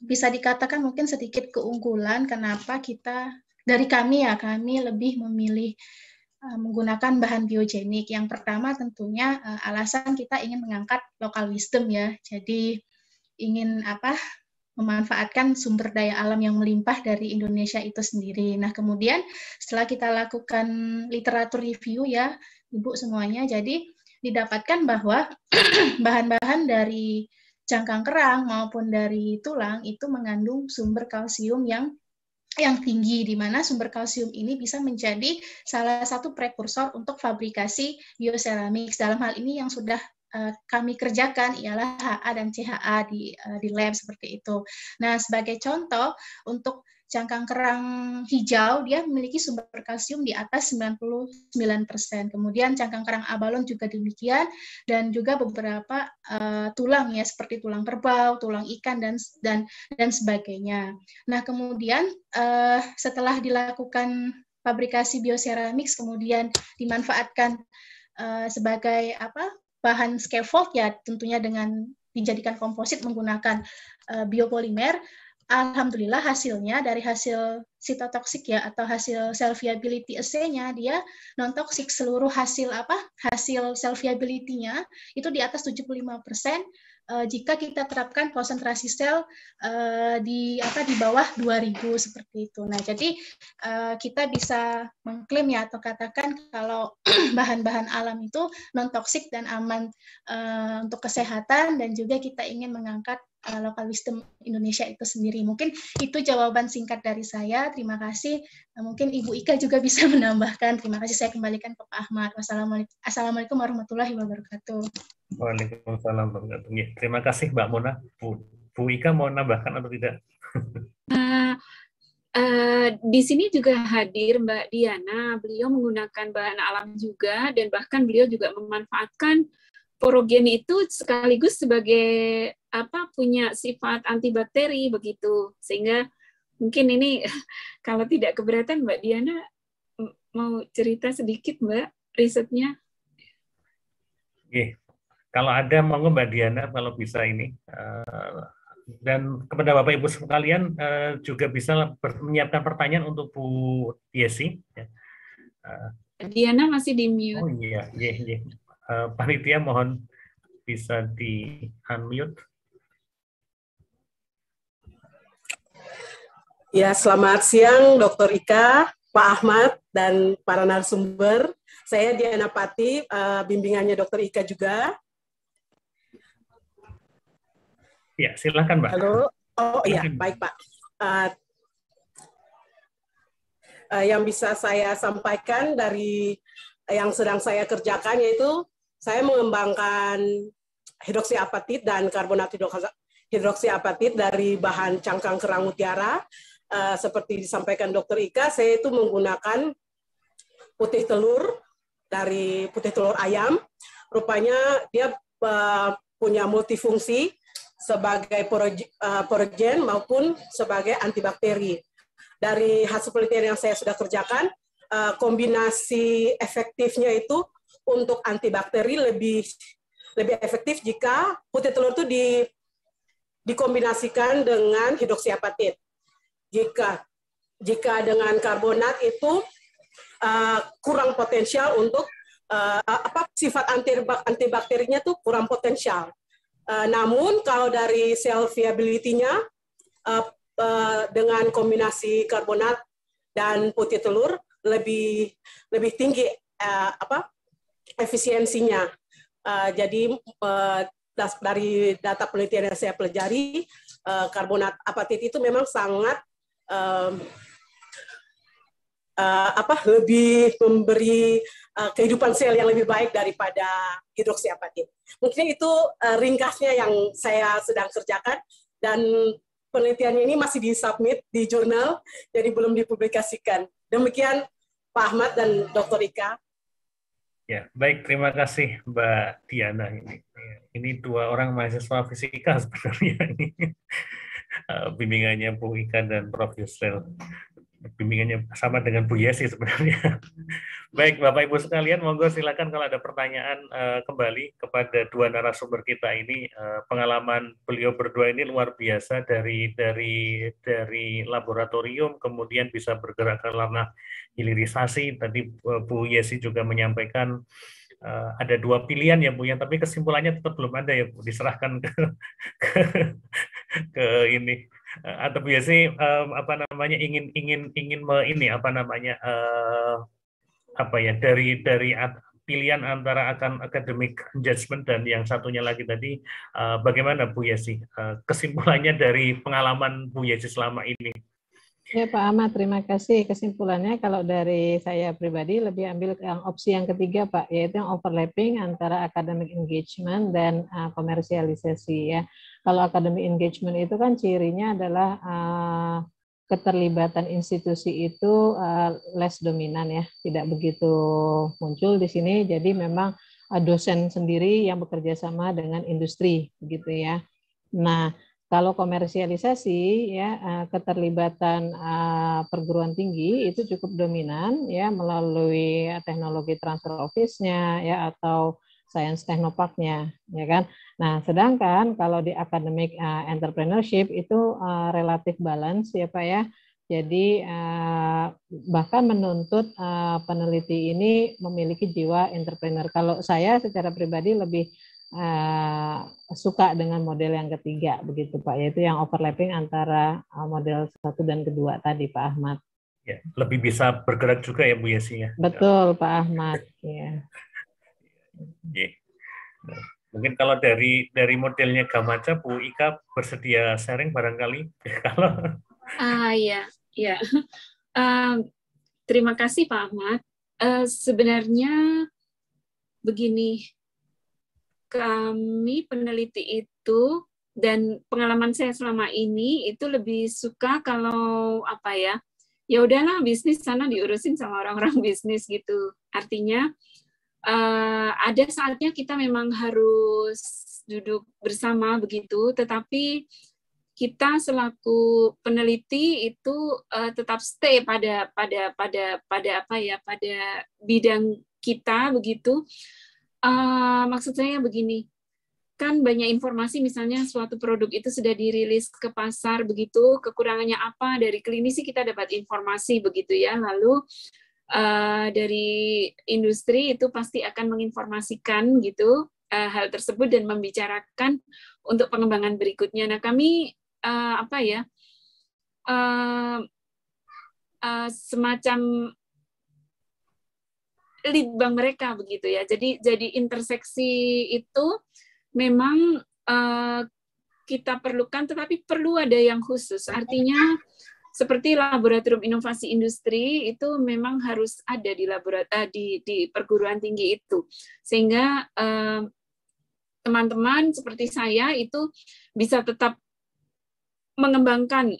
bisa dikatakan mungkin sedikit keunggulan kenapa kami lebih memilih menggunakan bahan biogenik. Yang pertama tentunya alasan kita ingin mengangkat local wisdom ya. Jadi ingin memanfaatkan sumber daya alam yang melimpah dari Indonesia itu sendiri. Nah, kemudian setelah kita lakukan literatur review ya, Ibu semuanya, jadi didapatkan bahwa bahan-bahan dari cangkang kerang maupun dari tulang itu mengandung sumber kalsium yang tinggi, di mana sumber kalsium ini bisa menjadi salah satu prekursor untuk fabrikasi bioceramics. Dalam hal ini yang sudah kami kerjakan ialah HA dan CHA di lab seperti itu. Nah, sebagai contoh, untuk cangkang kerang hijau, dia memiliki sumber kalsium di atas 99%. Kemudian cangkang kerang abalone juga demikian, dan juga beberapa tulang ya, seperti tulang kerbau, tulang ikan, dan sebagainya. Nah, kemudian setelah dilakukan fabrikasi bioceramics, kemudian dimanfaatkan sebagai bahan scaffold ya, tentunya dengan dijadikan komposit menggunakan biopolimer. Alhamdulillah hasilnya dari hasil cytotoxic ya, atau hasil self viability assay-nya, dia non toxic. Seluruh hasil self viability-nya itu di atas 75% jika kita terapkan konsentrasi sel di bawah 2000 seperti itu. Nah, jadi kita bisa mengklaim ya, atau katakan kalau bahan-bahan alam itu non toksik dan aman untuk kesehatan, dan juga kita ingin mengangkat local wisdom Indonesia itu sendiri. Mungkin itu jawaban singkat dari saya. Terima kasih. Mungkin Ibu Ika juga bisa menambahkan. Terima kasih, saya kembalikan ke Pak Ahmad. Assalamualaikum warahmatullahi wabarakatuh. Waalaikumsalam warahmatullahi wabarakatuh. Terima kasih Mbak Mona. Bu Ika mau nambahkan atau tidak? Di sini juga hadir Mbak Diana. Beliau menggunakan bahan alam juga, dan bahkan beliau juga memanfaatkan porogen itu sekaligus sebagai punya sifat antibakteri begitu, sehingga mungkin ini kalau tidak keberatan Mbak Diana mau cerita sedikit Mbak risetnya. Oke. Kalau ada monggo Mbak Diana kalau bisa ini, dan kepada Bapak Ibu sekalian juga bisa menyiapkan pertanyaan untuk Bu Yesi. Diana masih di mute. Oh iya. Panitia mohon bisa di unmute. Ya, selamat siang Dr. Ika, Pak Ahmad, dan para narasumber. Saya Diana Pati, bimbingannya Dr. Ika juga. Ya, silakan, Mbak. Halo. Oh iya, baik Pak. Yang bisa saya sampaikan dari yang sedang saya kerjakan yaitu saya mengembangkan hidroksiapatit dan karbonat hidroksiapatit dari bahan cangkang kerang mutiara. Seperti disampaikan Dr. Ika, saya itu menggunakan putih telur dari putih telur ayam. Rupanya dia punya multifungsi sebagai porogen maupun sebagai antibakteri. Dari hasil penelitian yang saya sudah kerjakan, kombinasi efektifnya itu untuk antibakteri lebih efektif jika putih telur itu dikombinasikan dengan hidroksiapatit. Jika dengan karbonat itu kurang potensial untuk sifat antibakterinya tuh kurang potensial. Namun kalau dari cell viability-nya dengan kombinasi karbonat dan putih telur lebih tinggi efisiensinya. Jadi dari data penelitian yang saya pelajari, karbonat apatit itu memang sangat lebih memberi kehidupan sel yang lebih baik daripada hidroksiapatit. Mungkin itu ringkasnya yang saya sedang kerjakan, dan penelitiannya ini masih disubmit di jurnal, jadi belum dipublikasikan. Demikian Pak Ahmad dan Dr. Ika. Ya, baik, terima kasih Mbak Diana. Ini dua orang mahasiswa fisika sebenarnya ini. Bimbingannya Bu Ika dan Prof. Yusril. Bimbingannya sama dengan Bu Yesi sebenarnya. Baik, Bapak Ibu sekalian, monggo silakan kalau ada pertanyaan kembali kepada dua narasumber kita ini. Pengalaman beliau berdua ini luar biasa, dari laboratorium kemudian bisa bergerak ke ranah hilirisasi. Tadi Bu Yesi juga menyampaikan ada dua pilihan ya Bu, tapi kesimpulannya tetap belum ada ya Bu, diserahkan ke ini. Atau biasanya ingin dari pilihan antara academic engagement dan yang satunya lagi tadi, bagaimana Bu Yesi kesimpulannya dari pengalaman Bu Yesi selama ini? Ya Pak Ahmad, terima kasih. Kesimpulannya kalau dari saya pribadi lebih ambil yang opsi yang ketiga Pak, yaitu yang overlapping antara academic engagement dan komersialisasi ya. Kalau academic engagement itu kan cirinya adalah keterlibatan institusi itu less dominan ya, tidak begitu muncul di sini. Jadi memang dosen sendiri yang bekerja sama dengan industri begitu ya. Nah, kalau komersialisasi ya, keterlibatan perguruan tinggi itu cukup dominan ya, melalui teknologi transfer office-nya ya, atau science technopark-nya ya kan. Nah, sedangkan kalau di academic entrepreneurship itu relatif balance ya Pak ya. Jadi bahkan menuntut peneliti ini memiliki jiwa entrepreneur. Kalau saya secara pribadi lebih suka dengan model yang ketiga begitu Pak, yaitu yang overlapping antara model 1 dan kedua tadi Pak Ahmad. Ya, lebih bisa bergerak juga ya Bu Yesi ya. Betul Pak Ahmad ya. Ya. Mungkin kalau dari modelnya Gamaca, Bu Ika bersedia sharing barangkali kalau ya. Terima kasih Pak Ahmad. Sebenarnya begini, kami peneliti itu dan pengalaman saya selama ini itu lebih suka kalau ya udahlah, bisnis sana diurusin sama orang-orang bisnis gitu. Artinya ada saatnya kita memang harus duduk bersama begitu, tetapi kita selaku peneliti itu tetap stay pada bidang kita begitu. Maksud saya begini, kan banyak informasi, misalnya suatu produk itu sudah dirilis ke pasar begitu, kekurangannya apa, dari klinisi kita dapat informasi begitu ya, lalu dari industri itu pasti akan menginformasikan gitu hal tersebut dan membicarakan untuk pengembangan berikutnya. Nah, kami semacam lead bank mereka begitu ya. Jadi interseksi itu memang kita perlukan, tetapi perlu ada yang khusus. Artinya seperti laboratorium inovasi industri itu memang harus ada di perguruan tinggi itu, sehingga teman-teman seperti saya itu bisa tetap mengembangkan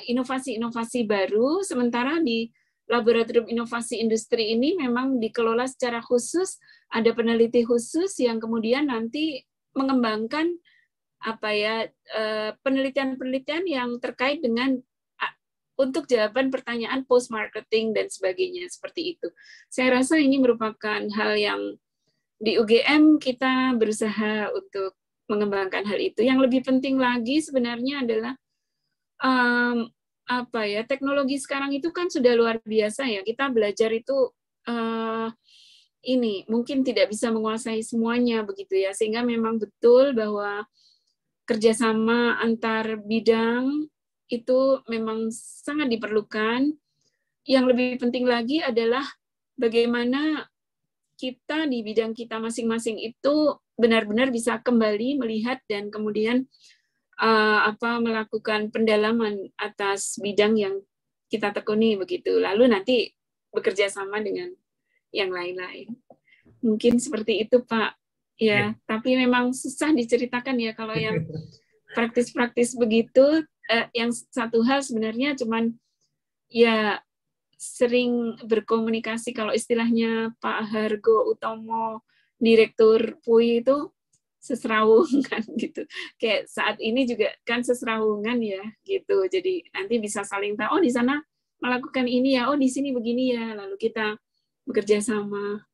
inovasi-inovasi baru, sementara di laboratorium inovasi industri ini memang dikelola secara khusus, ada peneliti khusus yang kemudian nanti mengembangkan penelitian-penelitian yang terkait dengan untuk jawaban pertanyaan post marketing dan sebagainya, seperti itu. Saya rasa ini merupakan hal yang di UGM kita berusaha untuk mengembangkan hal itu. Yang lebih penting lagi sebenarnya adalah teknologi sekarang itu kan sudah luar biasa ya. Kita belajar itu ini mungkin tidak bisa menguasai semuanya begitu ya, sehingga memang betul bahwa kerjasama antar bidang itu memang sangat diperlukan. Yang lebih penting lagi adalah bagaimana kita di bidang kita masing-masing itu benar-benar bisa kembali melihat dan kemudian melakukan pendalaman atas bidang yang kita tekuni begitu. Lalu nanti bekerja sama dengan yang lain-lain. Mungkin seperti itu, Pak. Ya, tapi memang susah diceritakan ya kalau yang praktis-praktis begitu. Yang satu hal sebenarnya cuman ya sering berkomunikasi, kalau istilahnya Pak Hargo Utomo, Direktur PUI itu seserawungan gitu. Kayak saat ini juga kan seserawungan ya gitu. Jadi nanti bisa saling tahu, oh di sana melakukan ini ya, oh di sini begini ya, lalu kita bekerja sama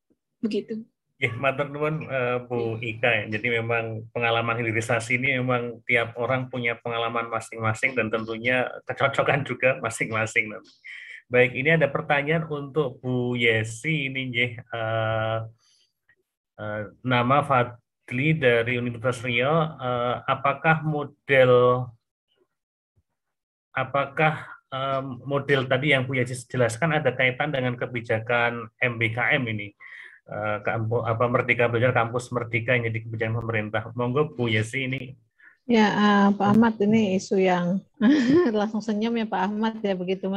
begitu. Ya, matur nuwun Bu Ika ya. Jadi memang pengalaman hilirisasi ini memang tiap orang punya pengalaman masing-masing dan tentunya kecocokan juga masing-masing. Baik, ini ada pertanyaan untuk Bu Yesi ini nama Fadli dari Universitas Riau. Apakah model tadi yang Bu Yesi jelaskan ada kaitan dengan kebijakan MBKM ini? Merdeka Belajar Kampus Merdeka yang jadi kebijakan pemerintah. Monggo Bu Yesi ini. Ya, Pak Ahmad, ini isu yang langsung senyum ya Pak Ahmad ya, begitu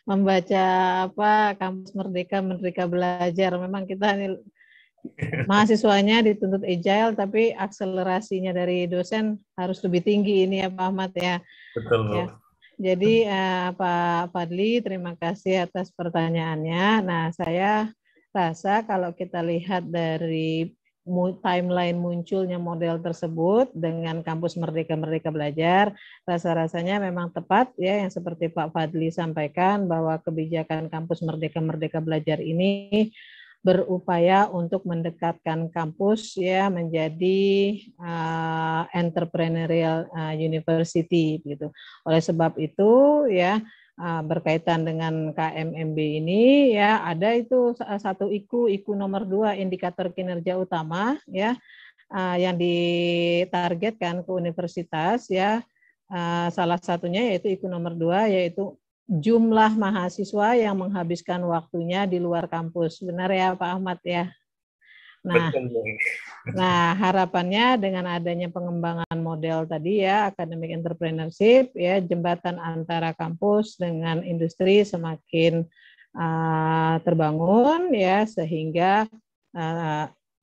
membaca Kampus Merdeka Belajar. Memang kita ini mahasiswanya dituntut agile, tapi akselerasinya dari dosen harus lebih tinggi ini ya Pak Ahmad ya. Betul. Ya. Jadi Pak Fadli, terima kasih atas pertanyaannya. Nah, saya rasa kalau kita lihat dari timeline munculnya model tersebut dengan Kampus Merdeka Belajar, rasa-rasanya memang tepat ya yang seperti Pak Fadli sampaikan, bahwa kebijakan Kampus Merdeka Belajar ini berupaya untuk mendekatkan kampus ya menjadi entrepreneurial university gitu. Oleh sebab itu ya berkaitan dengan KMMB ini ya ada itu satu IKU nomor 2 indikator kinerja utama ya yang ditargetkan ke universitas ya, salah satunya yaitu IKU nomor 2 yaitu jumlah mahasiswa yang menghabiskan waktunya di luar kampus. Benar ya Pak Ahmad ya? Nah, harapannya dengan adanya pengembangan model tadi ya, academic entrepreneurship ya, jembatan antara kampus dengan industri semakin terbangun ya, sehingga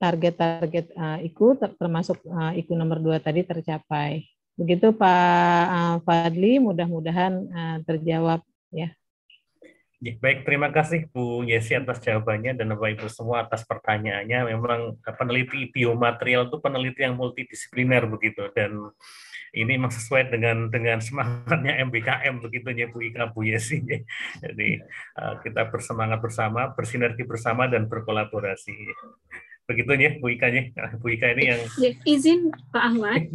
target-target IKU termasuk IKU nomor 2 tadi tercapai. Begitu Pak Fadli, mudah-mudahan terjawab ya. Baik, terima kasih Bu Yesi atas jawabannya dan Bapak Ibu semua atas pertanyaannya. Memang peneliti biomaterial itu peneliti yang multidisipliner begitu, dan ini memang sesuai dengan semangatnya MBKM begitu ya Bu Ika, Bu Yesi. Jadi kita bersemangat bersama, bersinergi bersama dan berkolaborasi. Begitu ya Bu Ika ya. Bu Ika ini yang izin Pak Ahmad.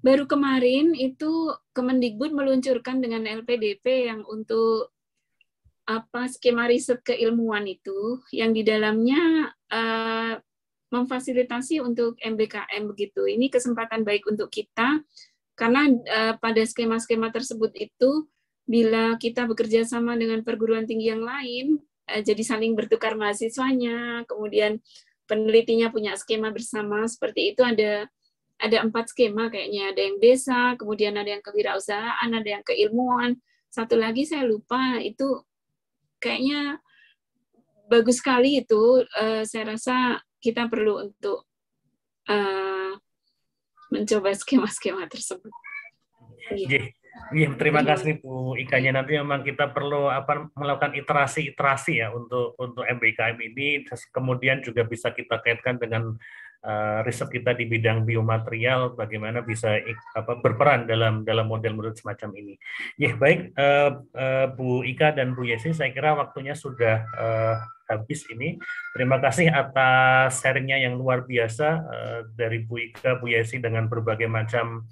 Baru kemarin itu Kemendikbud meluncurkan dengan LPDP yang untuk skema riset keilmuan itu, yang di dalamnya memfasilitasi untuk MBKM begitu. Ini kesempatan baik untuk kita karena pada skema-skema tersebut itu bila kita bekerja sama dengan perguruan tinggi yang lain, jadi saling bertukar mahasiswanya, kemudian penelitinya punya skema bersama seperti itu. Ada 4 skema kayaknya, ada yang desa, kemudian ada yang kewirausahaan, ada yang keilmuan. Satu lagi saya lupa, itu kayaknya bagus sekali itu. Saya rasa kita perlu untuk mencoba skema-skema tersebut. Iya, terima kasih Bu Ika-nya. Nanti memang kita perlu melakukan iterasi-iterasi ya untuk MBKM ini. Kemudian juga bisa kita kaitkan dengan riset kita di bidang biomaterial, bagaimana bisa berperan dalam model-model semacam ini. Ya, baik Bu Ika dan Bu Yesi, saya kira waktunya sudah habis ini. Terima kasih atas sharingnya yang luar biasa dari Bu Ika, Bu Yesi dengan berbagai macam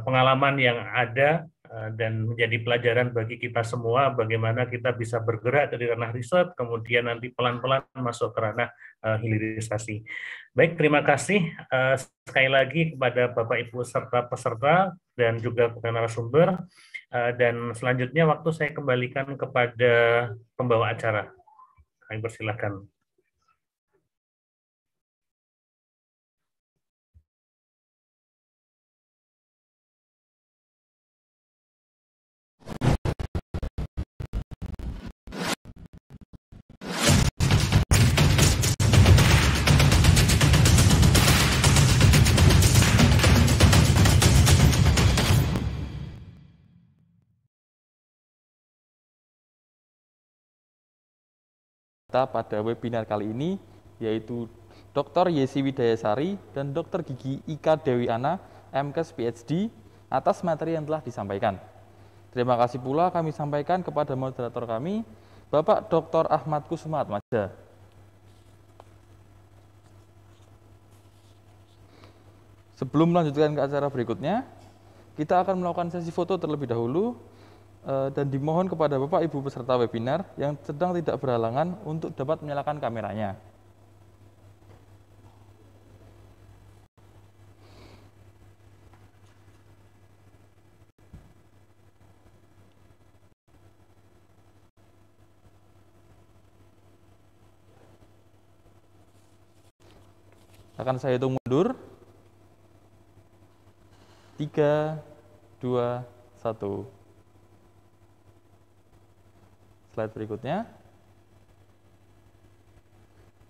pengalaman yang ada dan menjadi pelajaran bagi kita semua bagaimana kita bisa bergerak dari ranah riset kemudian nanti pelan-pelan masuk ke ranah hilirisasi. Baik, terima kasih sekali lagi kepada Bapak Ibu serta peserta dan juga kepada narasumber, dan selanjutnya waktu saya kembalikan kepada pembawa acara. Kami persilakan. Pada webinar kali ini, yaitu Dr. Yesi Widayasari dan Dr. Gigi Ika Dewiana, MKes PhD, atas materi yang telah disampaikan. Terima kasih pula kami sampaikan kepada moderator kami, Bapak Dr. Ahmad Kusumaatmadja. Sebelum melanjutkan ke acara berikutnya, kita akan melakukan sesi foto terlebih dahulu, dan dimohon kepada Bapak Ibu peserta webinar yang sedang tidak berhalangan untuk dapat menyalakan kameranya. Akan saya hitung mundur. 3, 2, 1. Slide berikutnya.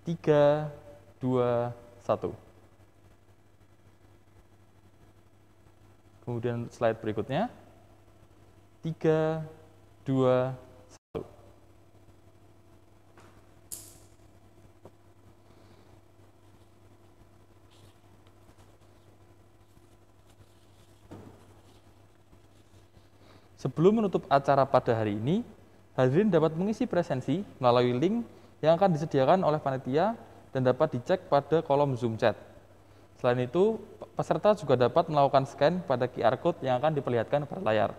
3, 2, 1. Kemudian slide berikutnya. 3, 2, 1. Sebelum menutup acara pada hari ini, hadirin dapat mengisi presensi melalui link yang akan disediakan oleh panitia dan dapat dicek pada kolom Zoom chat. Selain itu, peserta juga dapat melakukan scan pada QR Code yang akan diperlihatkan pada layar.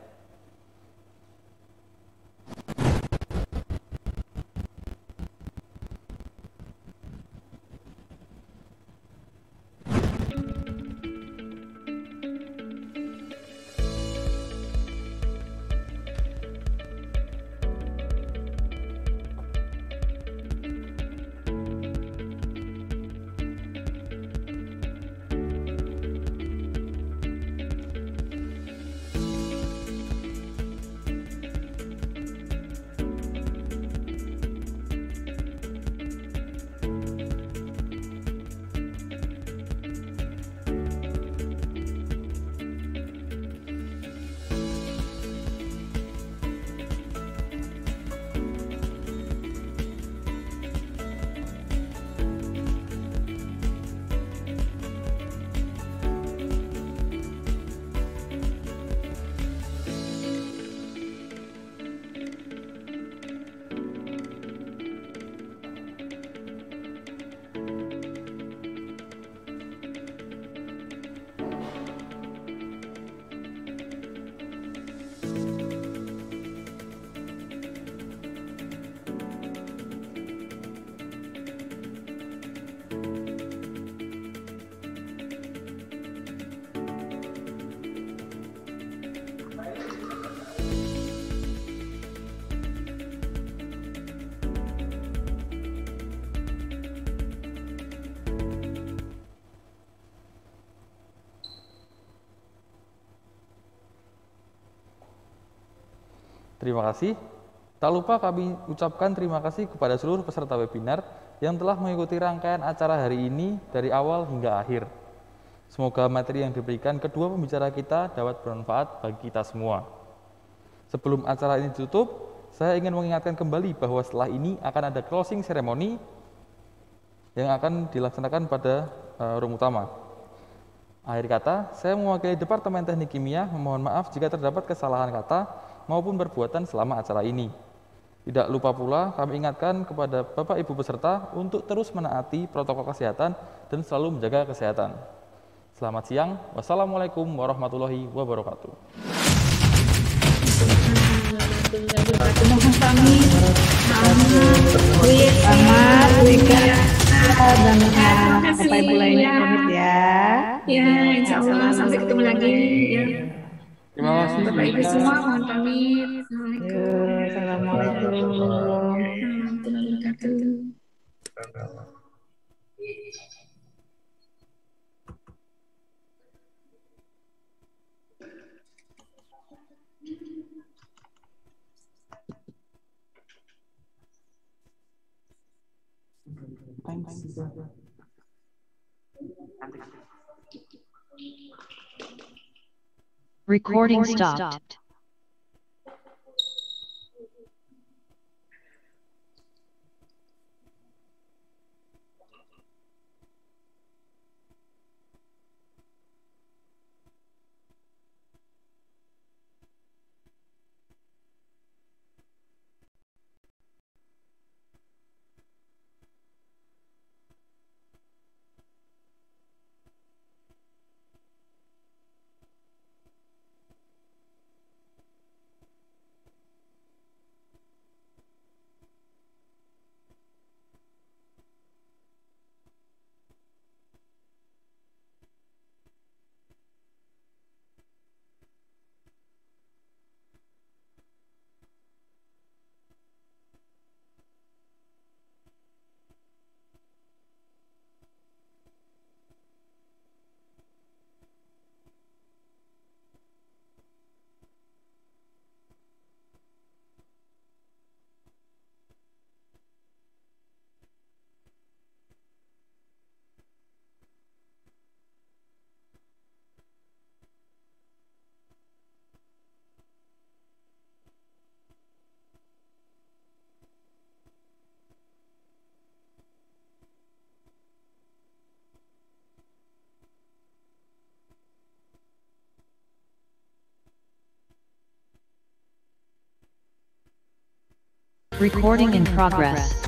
Terima kasih. Tak lupa kami ucapkan terima kasih kepada seluruh peserta webinar yang telah mengikuti rangkaian acara hari ini dari awal hingga akhir. Semoga materi yang diberikan kedua pembicara kita dapat bermanfaat bagi kita semua. Sebelum acara ini ditutup, saya ingin mengingatkan kembali bahwa setelah ini akan ada closing ceremony yang akan dilaksanakan pada room utama. Akhir kata, saya mewakili Departemen Teknik Kimia memohon maaf jika terdapat kesalahan kata maupun perbuatan selama acara ini. Tidak lupa pula kami ingatkan kepada Bapak Ibu peserta untuk terus menaati protokol kesehatan dan selalu menjaga kesehatan. Selamat siang. Wassalamualaikum warahmatullahi wabarakatuh. Dan Bapak Ibu lainnya pamit ya. Ya, insya Allah sampai ketemu lagi. Ya. Terima kasih. Bapak Ibu semua mohon pamit. Assalamualaikum. Warahmatullahi wabarakatuh. Recording stopped. Recording in progress.